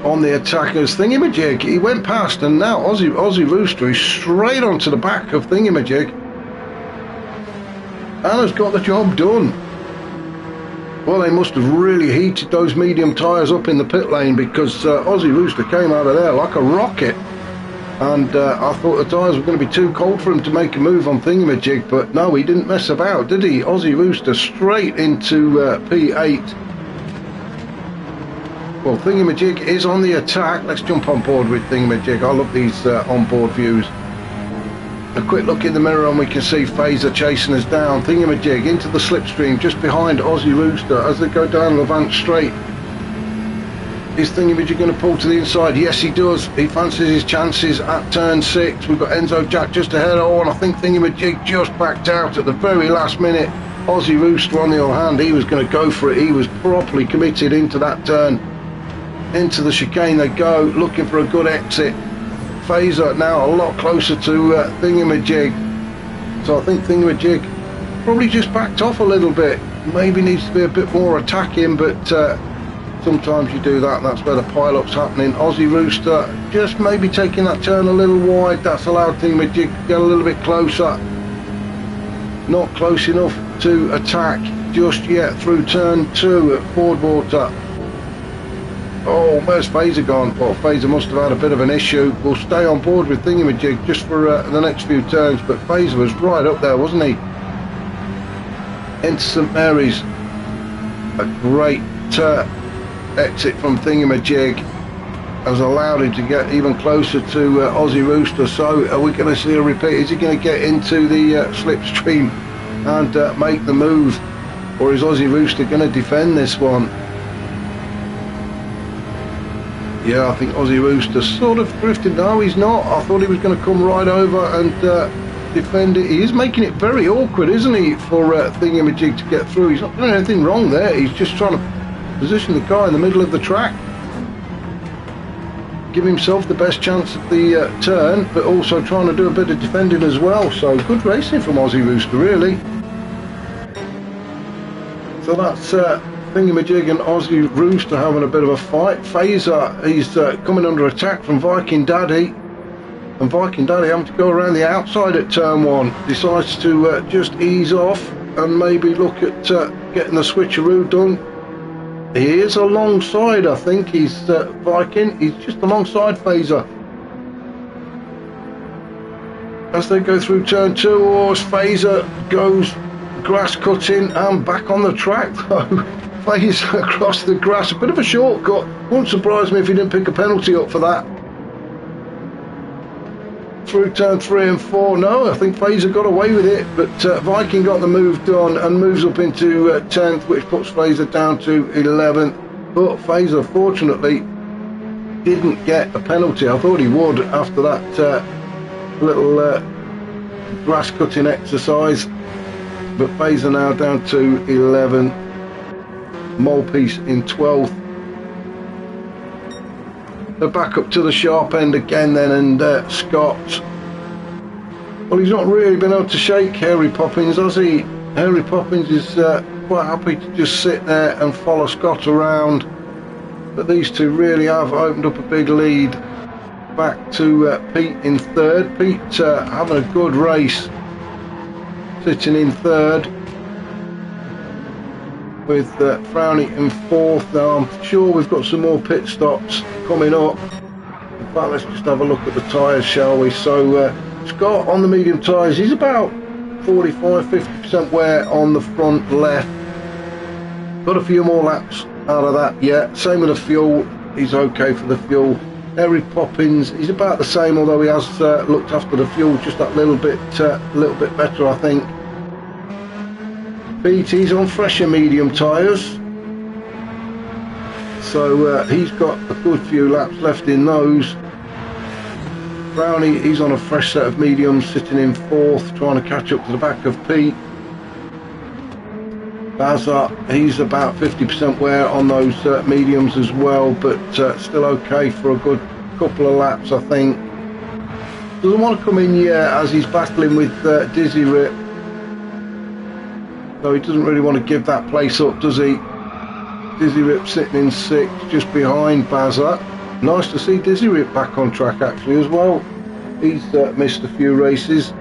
on the attackers. Thingamajig, he went past, and now Aussie Rooster is straight onto the back of thingamajig and has got the job done. Well, they must have really heated those medium tyres up in the pit lane, because Aussie Rooster came out of there like a rocket, and I thought the tyres were going to be too cold for him to make a move on thingamajig, but no, he didn't mess about, did he? Aussie Rooster straight into P8. Well, thingamajig is on the attack. Let's jump on board with thingamajig. I love these onboard views. A quick look in the mirror and we can see Phaser chasing us down. Thingamajig into the slipstream just behind Aussie Rooster as they go down Levant Straight. Is Thingamajig going to pull to the inside? Yes, he does. He fancies his chances at turn 6. We've got Enzo Jack just ahead. Oh, and I think Thingamajig just backed out at the very last minute. Aussie Rooster, on the other hand, he was going to go for it. He was properly committed into that turn. Into the chicane they go, looking for a good exit. Phaser now a lot closer to thingamajig, so I think thingamajig probably just backed off a little bit. Maybe needs to be a bit more attacking, but sometimes you do that, and that's where the pile-up's happening. Aussie Rooster just maybe taking that turn a little wide. That's allowed thingamajig to get a little bit closer. Not close enough to attack just yet through turn 2 at Fordwater. Oh, where's Phaser gone? Well, Phaser must have had a bit of an issue. We'll stay on board with thingamajig just for the next few turns, but Phaser was right up there, wasn't he? Into St Mary's. A great exit from thingamajig has allowed him to get even closer to Aussie Rooster. So are we going to see a repeat? Is he going to get into the slipstream and make the move, or is Aussie Rooster going to defend this one? Yeah, I think Aussie Rooster sort of drifted. No, he's not. I thought he was going to come right over and defend it. He is making it very awkward, isn't he, for thingamajig to get through. He's not doing anything wrong there. He's just trying to position the car in the middle of the track. give himself the best chance at the turn, but also trying to do a bit of defending as well. So good racing from Aussie Rooster, really. So that's Thingamajig and Aussie Rooster having a bit of a fight. Phaser, he's coming under attack from Viking Daddy, and Viking Daddy having to go around the outside at turn 1, decides to just ease off and maybe look at getting the switcheroo done. He is alongside, I think he's Viking, he's just alongside Phaser. As they go through turn 2, or as Phaser goes grass cutting and back on the track though. Phaser across the grass, a bit of a shortcut. Wouldn't surprise me if he didn't pick a penalty up for that. Through turn 3 and 4, no, I think Phaser got away with it, but Viking got the move done and moves up into 10th, which puts Phaser down to 11th. But Phaser fortunately didn't get a penalty. I thought he would after that little grass cutting exercise, but Phaser now down to 11th, Molepiece in 12th. They're back up to the sharp end again then, and Scott, well, he's not really been able to shake Hairy Poppins, has he? Hairy Poppins is quite happy to just sit there and follow Scott around, but these two really have opened up a big lead. Back to Pete in 3rd. Pete having a good race, sitting in 3rd, with Frowny in 4th. Now I'm sure we've got some more pit stops coming up. In fact, let's just have a look at the tyres, shall we? So Scott on the medium tyres, he's about 45-50% wear on the front left. Got a few more laps out of that yet. Same with the fuel, he's okay for the fuel. Hairy Poppins, he's about the same, although he has looked after the fuel just that little bit better, I think. Pete, he's on fresher medium tyres, so he's got a good few laps left in those. Brownie, he's on a fresh set of mediums, sitting in 4th, trying to catch up to the back of Pete. Bazza, he's about 50% wear on those mediums as well, but still okay for a good couple of laps, I think. Doesn't want to come in yet as he's battling with Dizzy Rip. So he doesn't really want to give that place up, does he? Dizzy Rip sitting in 6th, just behind Bazza. Nice to see Dizzy Rip back on track actually as well. He's missed a few races.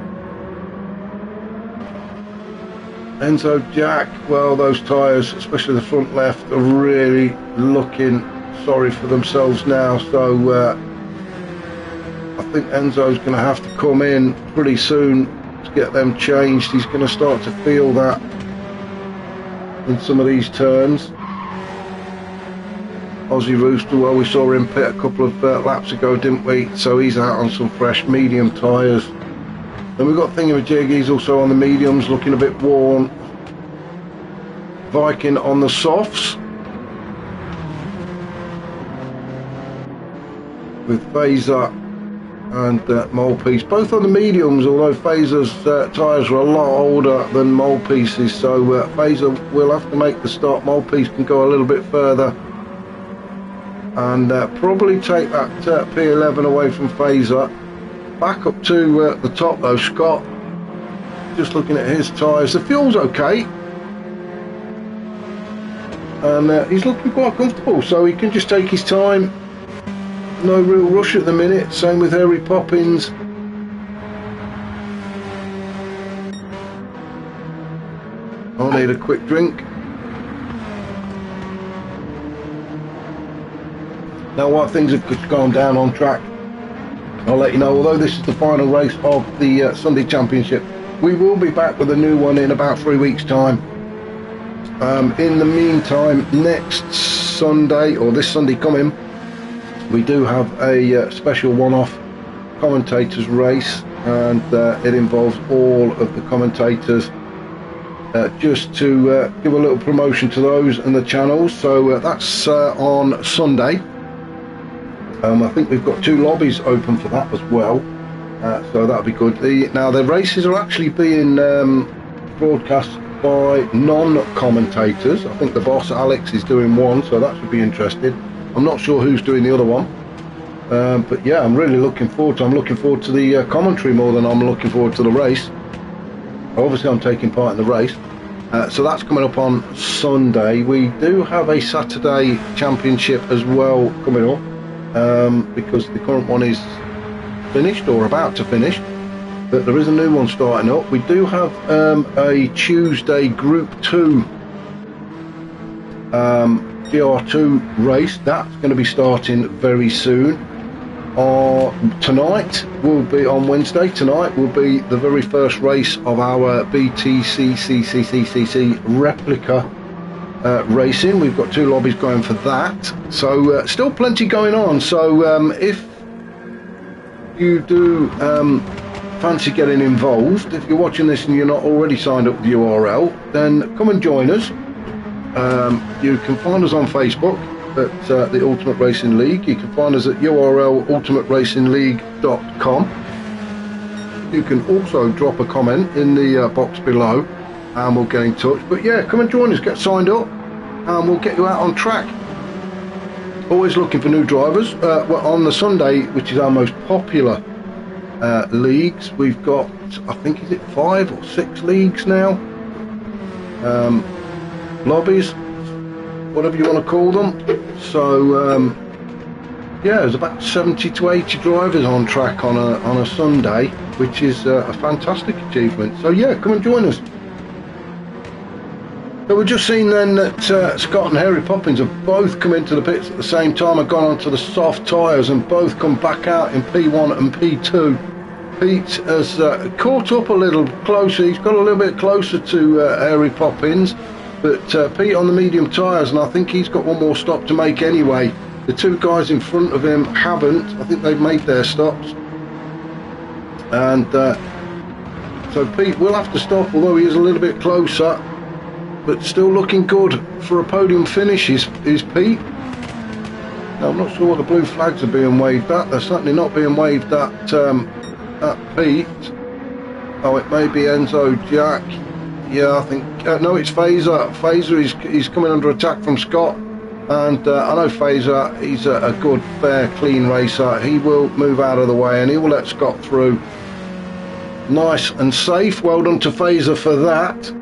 Enzo Jack, well, those tyres, especially the front left, are really looking sorry for themselves now. So I think Enzo's going to have to come in pretty soon to get them changed. He's going to start to feel that in some of these turns. Aussie Rooster, well, we saw him pit a couple of laps ago, didn't we? So he's out on some fresh medium tyres. Then we've got Thingamajig, he's also on the mediums, looking a bit worn. Viking on the softs, with Phaser and Molepiece, both on the mediums, although Phaser's tyres are a lot older than Molepiece's, so Phaser will have to make the start. Molepiece can go a little bit further and probably take that P11 away from Phaser. Back up to the top though, Scott, just looking at his tyres, the fuel's okay, and he's looking quite comfortable, so he can just take his time. No real rush at the minute. Same with Hairy Poppins. I'll need a quick drink. Now while things have gone down on track, I'll let you know, although this is the final race of the Sunday Championship, we will be back with a new one in about 3 weeks time. In the meantime, next Sunday, or this Sunday coming, we do have a special one-off commentators race, and it involves all of the commentators, just to give a little promotion to those and the channels. So that's on Sunday. I think we've got 2 lobbies open for that as well, so that'll be good. Now the races are actually being broadcast by non-commentators. I think the boss Alex is doing one, so that should be interesting. I'm not sure who's doing the other one, But yeah, I'm really looking forward to. I'm looking forward to the commentary more than I'm looking forward to the race. Obviously, I'm taking part in the race, so that's coming up on Sunday. We do have a Saturday championship as well coming up, because the current one is finished or about to finish, but there is a new one starting up. We do have a Tuesday Group 2 GR2 race that's going to be starting very soon. Tonight will be on Wednesday. Tonight will be the very first race of our BTCCCCCC replica racing. We've got 2 lobbies going for that, so still plenty going on. So if you do fancy getting involved, if you're watching this and you're not already signed up with the URL, then come and join us. You can find us on Facebook at the Ultimate Racing League. You can find us at URL ultimateracingligue.com. You can also drop a comment in the box below and we'll get in touch. But yeah, come and join us, get signed up, and we'll get you out on track. Always looking for new drivers. Well, on the Sunday, which is our most popular leagues, we've got, I think, is it 5 or 6 leagues now? Lobbies, whatever you want to call them. So yeah, there's about 70 to 80 drivers on track on a Sunday, which is a fantastic achievement. So yeah, come and join us. So we've just seen then that Scott and Harry Poppins have both come into the pits at the same time, have gone onto the soft tyres and both come back out in P1 and P2. Pete has caught up a little closer. He's got a little bit closer to Harry Poppins, but Pete on the medium tyres, and I think he's got one more stop to make anyway. The 2 guys in front of him haven't. I think they've made their stops, and so Pete will have to stop, although he is a little bit closer, but still looking good for a podium finish is Pete. Now, I'm not sure what the blue flags are being waved at. They're certainly not being waved at Pete. Oh, it may be Enzo Jack. Yeah, I think no, it's Phaser. Phaser is coming under attack from Scott, and I know Phaser, he's a good, fair, clean racer. He will move out of the way and he will let Scott through nice and safe. Well done to Phaser for that.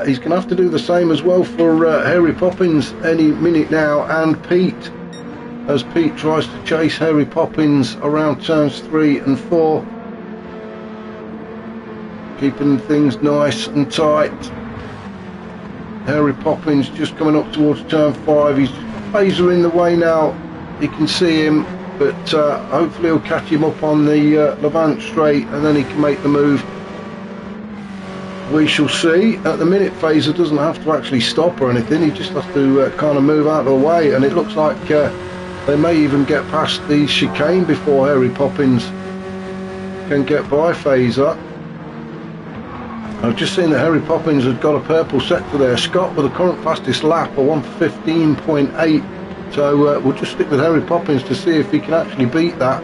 He's going to have to do the same as well for Harry Poppins any minute now, and Pete, as Pete tries to chase Harry Poppins around turns 3 and 4. Keeping things nice and tight. Harry Poppins just coming up towards turn 5. He's Phaser in the way now. You can see him, but hopefully he'll catch him up on the Levant straight, and then he can make the move. We shall see. At the minute, Phaser doesn't have to actually stop or anything. He just has to kind of move out of the way, and it looks like they may even get past the chicane before Harry Poppins can get by Phaser. I've just seen that Harry Poppins had got a purple sector there. Scott with the current fastest lap, a 1:15.8. So we'll just stick with Harry Poppins to see if he can actually beat that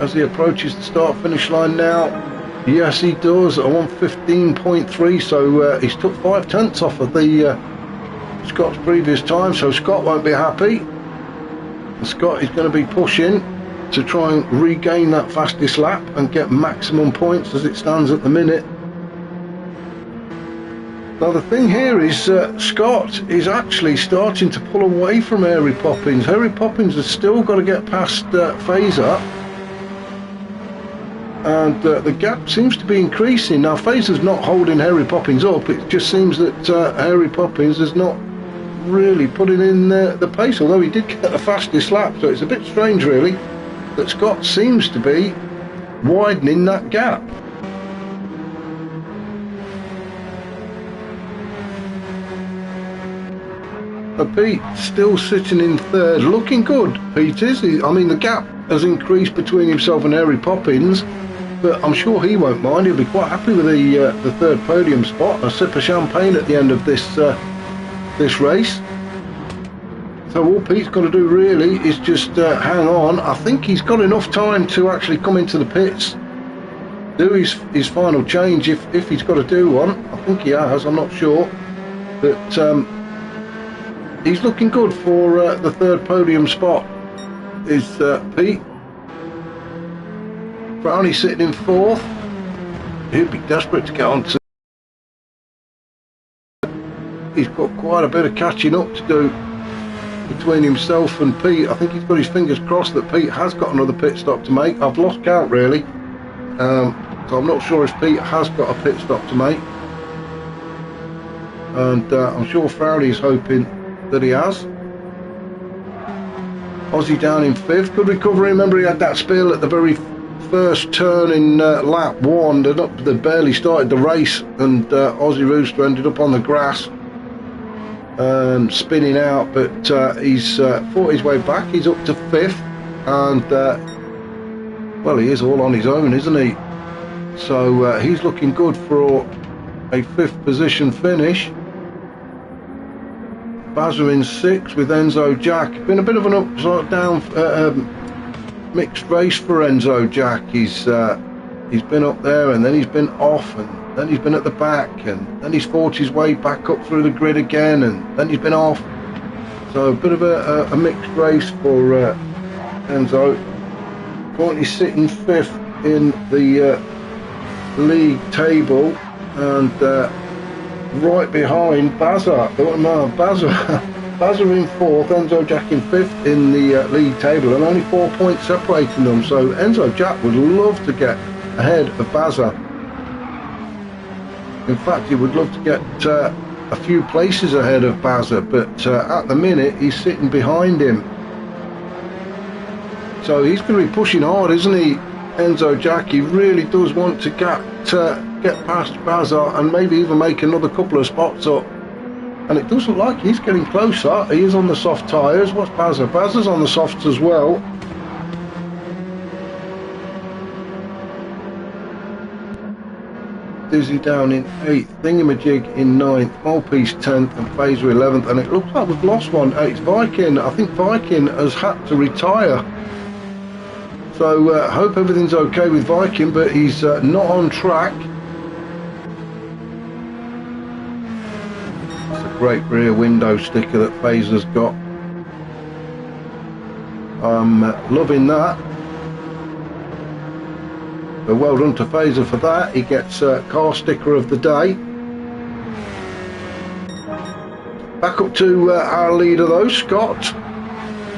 as he approaches the start-finish line now. Yes, he does, a 1:15.3. So he's took 5 tenths off of the Scott's previous time. So Scott won't be happy. And Scott is going to be pushing to try and regain that fastest lap and get maximum points as it stands at the minute. Now the thing here is Scott is actually starting to pull away from Harry Poppins. Harry Poppins has still got to get past Phaser, and the gap seems to be increasing. Now Phaser's not holding Harry Poppins up, it just seems that Harry Poppins is not really putting in the pace, although he did get the fastest lap. So it's a bit strange really that Scott seems to be widening that gap. Pete still sitting in 3rd, looking good. Pete is. I mean, the gap has increased between himself and Harry Poppins, but I'm sure he won't mind. He'll be quite happy with the 3rd podium spot. A sip of champagne at the end of this race. So all Pete's got to do really is just hang on. I think he's got enough time to actually come into the pits, do his final change if he's got to do one. I think he has, I'm not sure. But he's looking good for the 3rd podium spot. is Pete. Brownie sitting in fourth. He'd be desperate to get on to. He's got quite a bit of catching up to do between himself and Pete. I think he's got his fingers crossed that Pete has got another pit stop to make. I've lost count really, so I'm not sure if Pete has got a pit stop to make, and I'm sure Fowley's hoping that he has. Aussie down in fifth. Good recovery. Remember, he had that spill at the very first turn in lap one. They barely started the race, and Aussie Rooster ended up on the grass and spinning out, but he's fought his way back. He's up to fifth, and well, he is all on his own, isn't he? So he's looking good for a fifth position finish. Bazza in sixth with Enzo Jack. Been a bit of an upside down mixed race for Enzo Jack. He's been up there, and then he's been off, and then he's been at the back, and then he's fought his way back up through the grid again, and then he's been off. So a bit of a mixed race for Enzo. Currently sitting fifth in the league table, and right behind Bazza. Bazza in fourth, Enzo Jack in fifth in the league table, and only 4 points separating them. So Enzo Jack would love to get ahead of Bazza. In fact, he would love to get a few places ahead of Bazza, but at the minute he's sitting behind him. So he's going to be pushing hard, isn't he, Enzo Jack? He really does want to get past Bazza and maybe even make another couple of spots up. And it doesn't look like he's getting closer. He is on the soft tyres. What's Bazza? Bazza's on the softs as well. Dizzy down in 8th, Thingamajig in 9th, Malpiece 10th and Phaser 11th, and it looks like we've lost one. It's Viking. I think Viking has had to retire. So hope everything's okay with Viking, but he's not on track. It's a great rear window sticker that Phaser's got. I'm loving that. So well done to Phaser for that. He gets car sticker of the day. Back up to our leader though, Scott.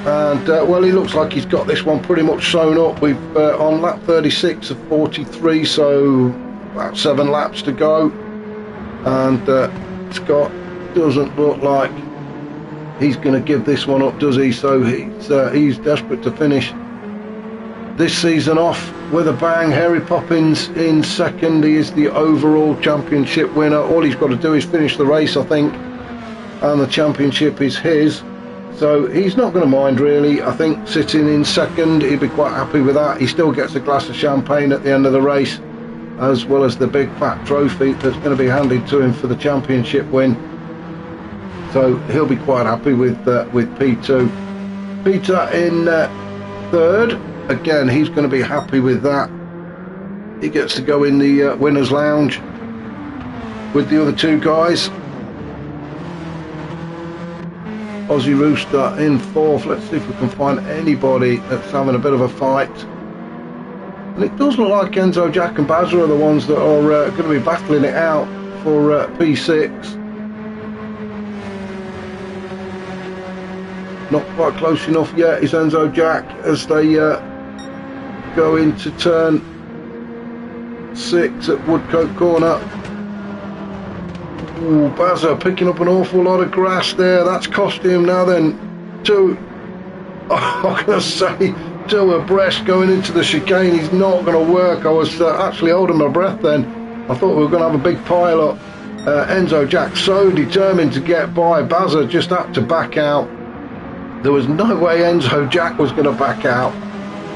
And well, he looks like he's got this one pretty much sewn up. We've on lap 36 of 43, so about 7 laps to go. And Scott doesn't look like he's going to give this one up, does he? So he's desperate to finish this season off with a bang. Harry Poppins in second. He is the overall championship winner. All he's got to do is finish the race, I think, and the championship is his. So he's not going to mind really. I think sitting in second, he'd be quite happy with that. He still gets a glass of champagne at the end of the race, as well as the big fat trophy that's going to be handed to him for the championship win. So he'll be quite happy with P2. Peter in third. Again, he's going to be happy with that. He gets to go in the winner's lounge with the other two guys. Aussie Rooster in fourth. Let's see if we can find anybody that's having a bit of a fight. And it does look like Enzo Jack and Bazza are the ones that are going to be battling it out for P6. Not quite close enough yet is Enzo Jack as they go into turn 6 at Woodcote Corner. Ooh, Bazza picking up an awful lot of grass there. That's cost him now then two, I'm going to say, 2 abreast going into the chicane. He's not going to work. I was actually holding my breath then. I thought we were going to have a big pile up. Enzo Jack so determined to get by. Bazza just had to back out. There was no way Enzo Jack was going to back out.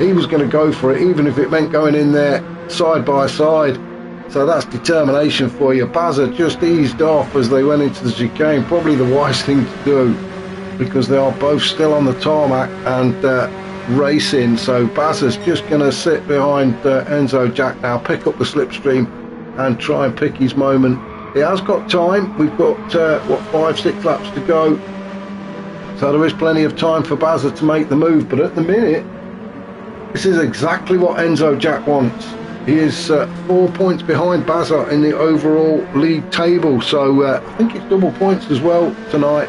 He was going to go for it, even if it meant going in there side by side. So that's determination for you. Bazza just eased off as they went into the chicane. Probably the wise thing to do, because they are both still on the tarmac and racing. So Bazza's just going to sit behind Enzo Jack now, pick up the slipstream and try and pick his moment. He has got time. We've got, 5-6 laps to go. So there is plenty of time for Bazza to make the move, but at the minute, this is exactly what Enzo Jack wants. He is 4 points behind Bazza in the overall league table, so I think it's double points as well tonight.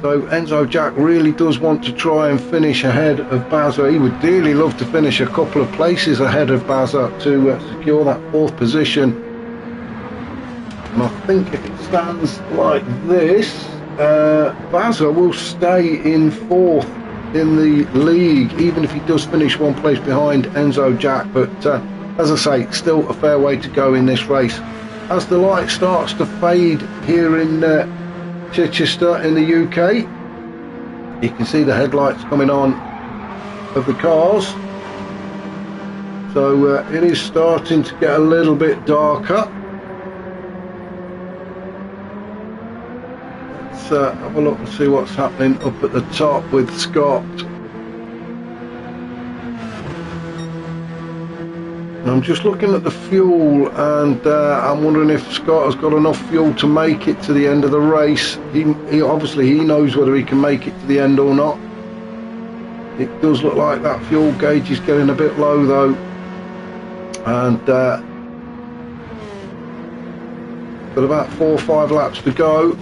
So Enzo Jack really does want to try and finish ahead of Bazza. He would dearly love to finish a couple of places ahead of Bazza to secure that 4th position. And I think if it stands like this, Bazza will stay in 4th in the league, even if he does finish 1 place behind Enzo Jack. But as I say, still a fair way to go in this race. As the light starts to fade here in Chichester in the UK, you can see the headlights coming on of the cars, so it is starting to get a little bit darker. Let's have a look and see what's happening up at the top with Scott. I'm just looking at the fuel, and I'm wondering if Scott has got enough fuel to make it to the end of the race. He obviously he knows whether he can make it to the end or not. It does look like that fuel gauge is getting a bit low though, and got about 4 or 5 laps to go.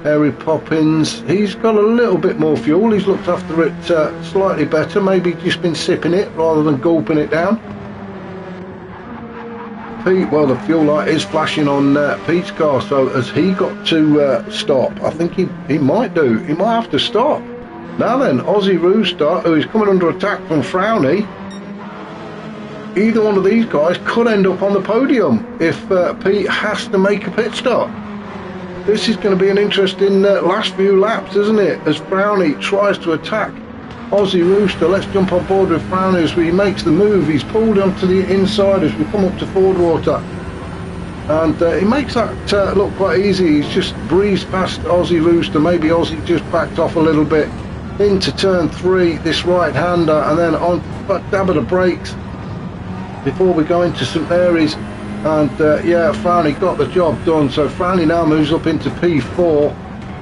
Harry Poppins, he's got a little bit more fuel. He's looked after it slightly better. Maybe just been sipping it rather than gulping it down. Pete, well, the fuel light is flashing on Pete's car, so has he got to stop? I think he might do. He might have to stop. Now then, Aussie Rooster, who is coming under attack from Frowny, either one of these guys could end up on the podium if Pete has to make a pit stop. This is going to be an interesting last few laps, isn't it? As Frowny tries to attack Aussie Rooster. Let's jump on board with Frowny as he makes the move. He's pulled onto the inside as we come up to Fordwater, and he makes that look quite easy. He's just breezed past Aussie Rooster. Maybe Aussie just backed off a little bit into turn 3, this right-hander, and then on dab of the brakes before we go into St Mary's. And yeah, Frowny got the job done. So Frowny now moves up into P4,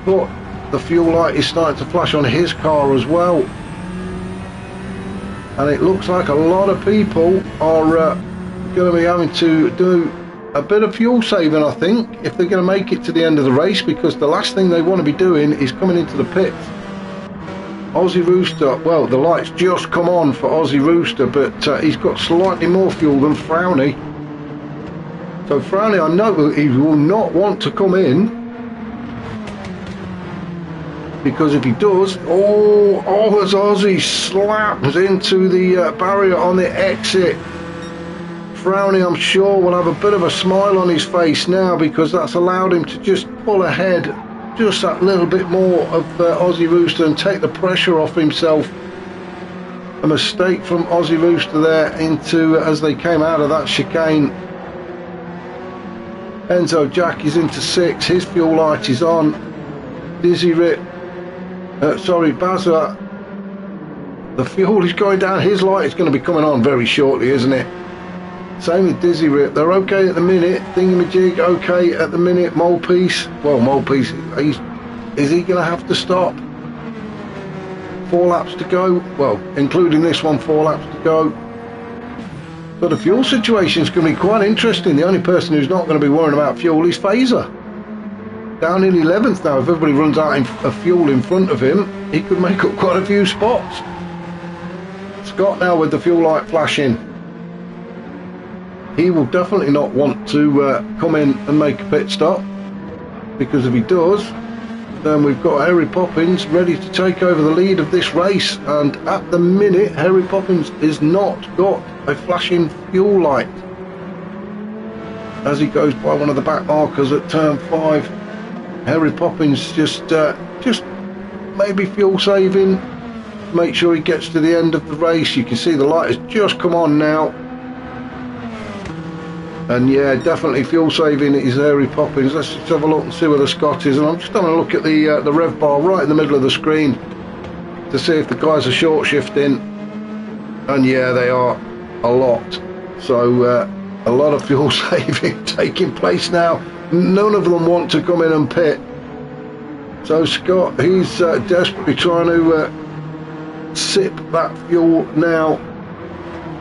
but the fuel light is starting to flash on his car as well. And it looks like a lot of people are going to be having to do a bit of fuel saving, I think, if they're going to make it to the end of the race, because the last thing they want to be doing is coming into the pits. Aussie Rooster, well, the lights just come on for Aussie Rooster, but he's got slightly more fuel than Frowny. So Frowny, I know he will not want to come in, because if he does, as Aussie slaps into the barrier on the exit, Frowny, I'm sure, will have a bit of a smile on his face now, because that's allowed him to just pull ahead just that little bit more of Aussie Rooster and take the pressure off himself. A mistake from Aussie Rooster there into as they came out of that chicane. Enzo Jack is into 6, his fuel light is on. Dizzy Rip, Bazza, the fuel is going down, his light is going to be coming on very shortly, isn't it? Same with Dizzy Rip, they're okay at the minute. Thingamajig, okay at the minute. Molepiece, well, Molepiece, is he going to have to stop? 4 laps to go, well, including this one, 4 laps to go. So the fuel situation is going to be quite interesting. The only person who's not going to be worrying about fuel is Phaser. Down in 11th now. If everybody runs out of fuel in front of him, he could make up quite a few spots. Scott now with the fuel light flashing. He will definitely not want to come in and make a pit stop, because if he does, then we've got Harry Poppins ready to take over the lead of this race. And at the minute, Harry Poppins is not got a flashing fuel light as he goes by one of the back markers at turn 5. Harry Poppins just maybe fuel saving, make sure he gets to the end of the race. You can see the light has just come on now, and yeah, definitely fuel saving is Harry Poppins. Let's just have a look and see where the Scott is, and I'm just having a look at the rev bar right in the middle of the screen to see if the guys are short shifting, and yeah, they are a lot. So a lot of fuel saving taking place now. None of them want to come in and pit. So Scott, he's desperately trying to sip that fuel now.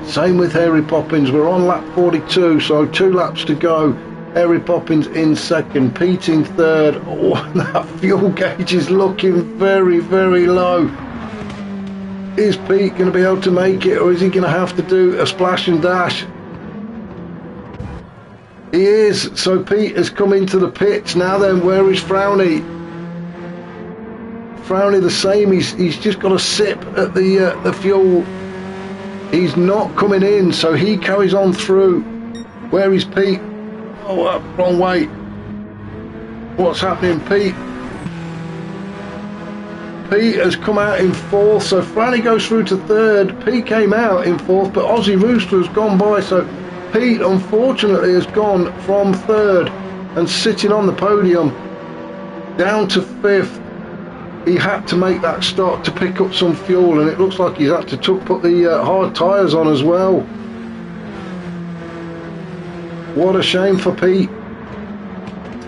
Same with Harry Poppins. We're on lap 42, so 2 laps to go. Harry Poppins in second, Pete in third. Oh, that fuel gauge is looking very, very low. Is Pete going to be able to make it, or is he going to have to do a splash and dash? He is. So Pete has come into the pits. Now then, where is Frowny? Frowny the same. He's just got a sip at the fuel. He's not coming in, so he carries on through. Where is Pete? Oh, wrong way. What's happening, Pete? Pete has come out in fourth, so Franny goes through to third. Pete came out in fourth, but Aussie Rooster has gone by, so Pete unfortunately has gone from third and sitting on the podium down to fifth. He had to make that stop to pick up some fuel, and it looks like he's had to put the hard tyres on as well. What a shame for Pete.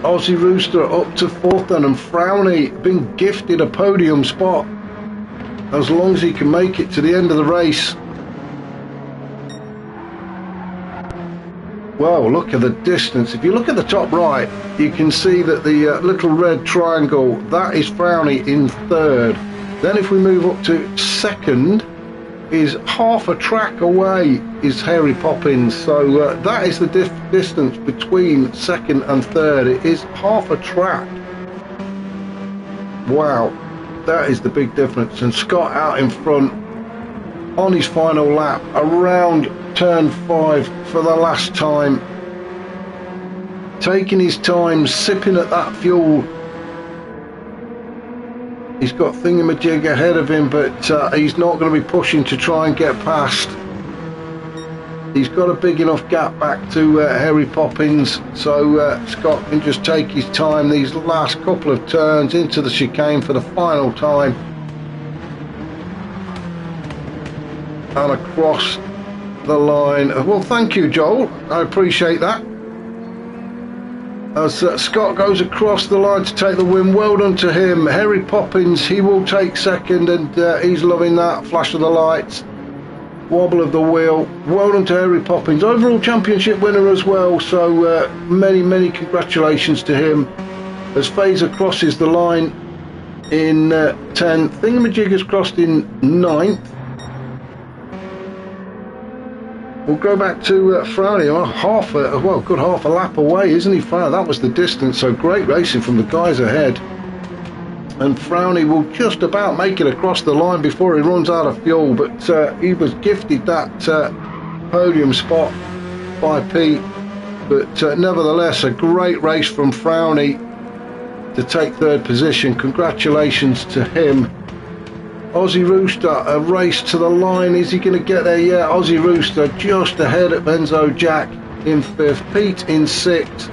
Aussie Rooster up to fourth then, and Frowny been gifted a podium spot as long as he can make it to the end of the race. Well, look at the distance. If you look at the top right, you can see that the little red triangle, that is Frowny in third. Then if we move up to second, is half a track away is Harry Poppins. So that is the distance between second and third. It is half a track. Wow, that is the big difference. And Scott out in front on his final lap around turn 5 for the last time, taking his time, sipping at that fuel. He's got Thingamajig ahead of him, but he's not going to be pushing to try and get past. He's got a big enough gap back to Harry Poppins, so Scott can just take his time these last couple of turns into the chicane for the final time and across the line. Well, thank you, Joel, I appreciate that. As Scott goes across the line to take the win, well done to him. Harry Poppins, he will take second, and he's loving that flash of the lights, wobble of the wheel. Well done to Harry Poppins, overall championship winner as well, so many congratulations to him. As Phaser crosses the line in 10th, Thingamajig has crossed in 9th. We'll go back to Frowny, good half a lap away, isn't he, Frowny? That was the distance, so great racing from the guys ahead. And Frowny will just about make it across the line before he runs out of fuel, but he was gifted that podium spot by Pete. But nevertheless, a great race from Frowny to take third position. Congratulations to him. Aussie Rooster, a race to the line. Is he going to get there? Yeah, Aussie Rooster just ahead at Benzo Jack in 5th. Pete in 6th.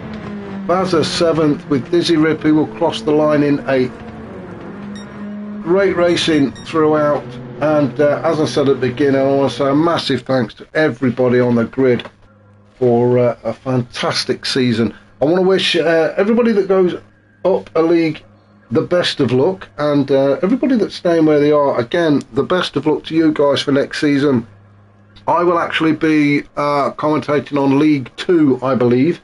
Bazza 7th with Dizzy Rip, who will cross the line in 8th. Great racing throughout. And as I said at the beginning, I want to say a massive thanks to everybody on the grid for a fantastic season. I want to wish everybody that goes up a league the best of luck, and everybody that's staying where they are, again, the best of luck to you guys for next season. I will actually be commentating on League 2, I believe,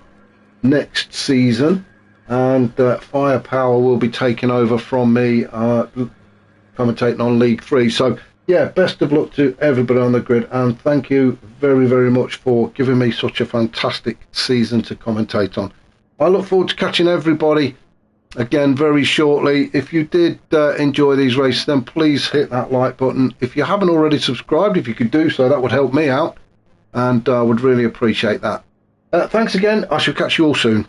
next season, and Firepower will be taking over from me, commentating on League 3. So yeah, best of luck to everybody on the grid, and thank you very much for giving me such a fantastic season to commentate on. I look forward to catching everybody again very shortly. If you did enjoy these races, then please hit that like button. If you haven't already subscribed, if you could do so, that would help me out, and I would really appreciate that. Thanks again. I shall catch you all soon.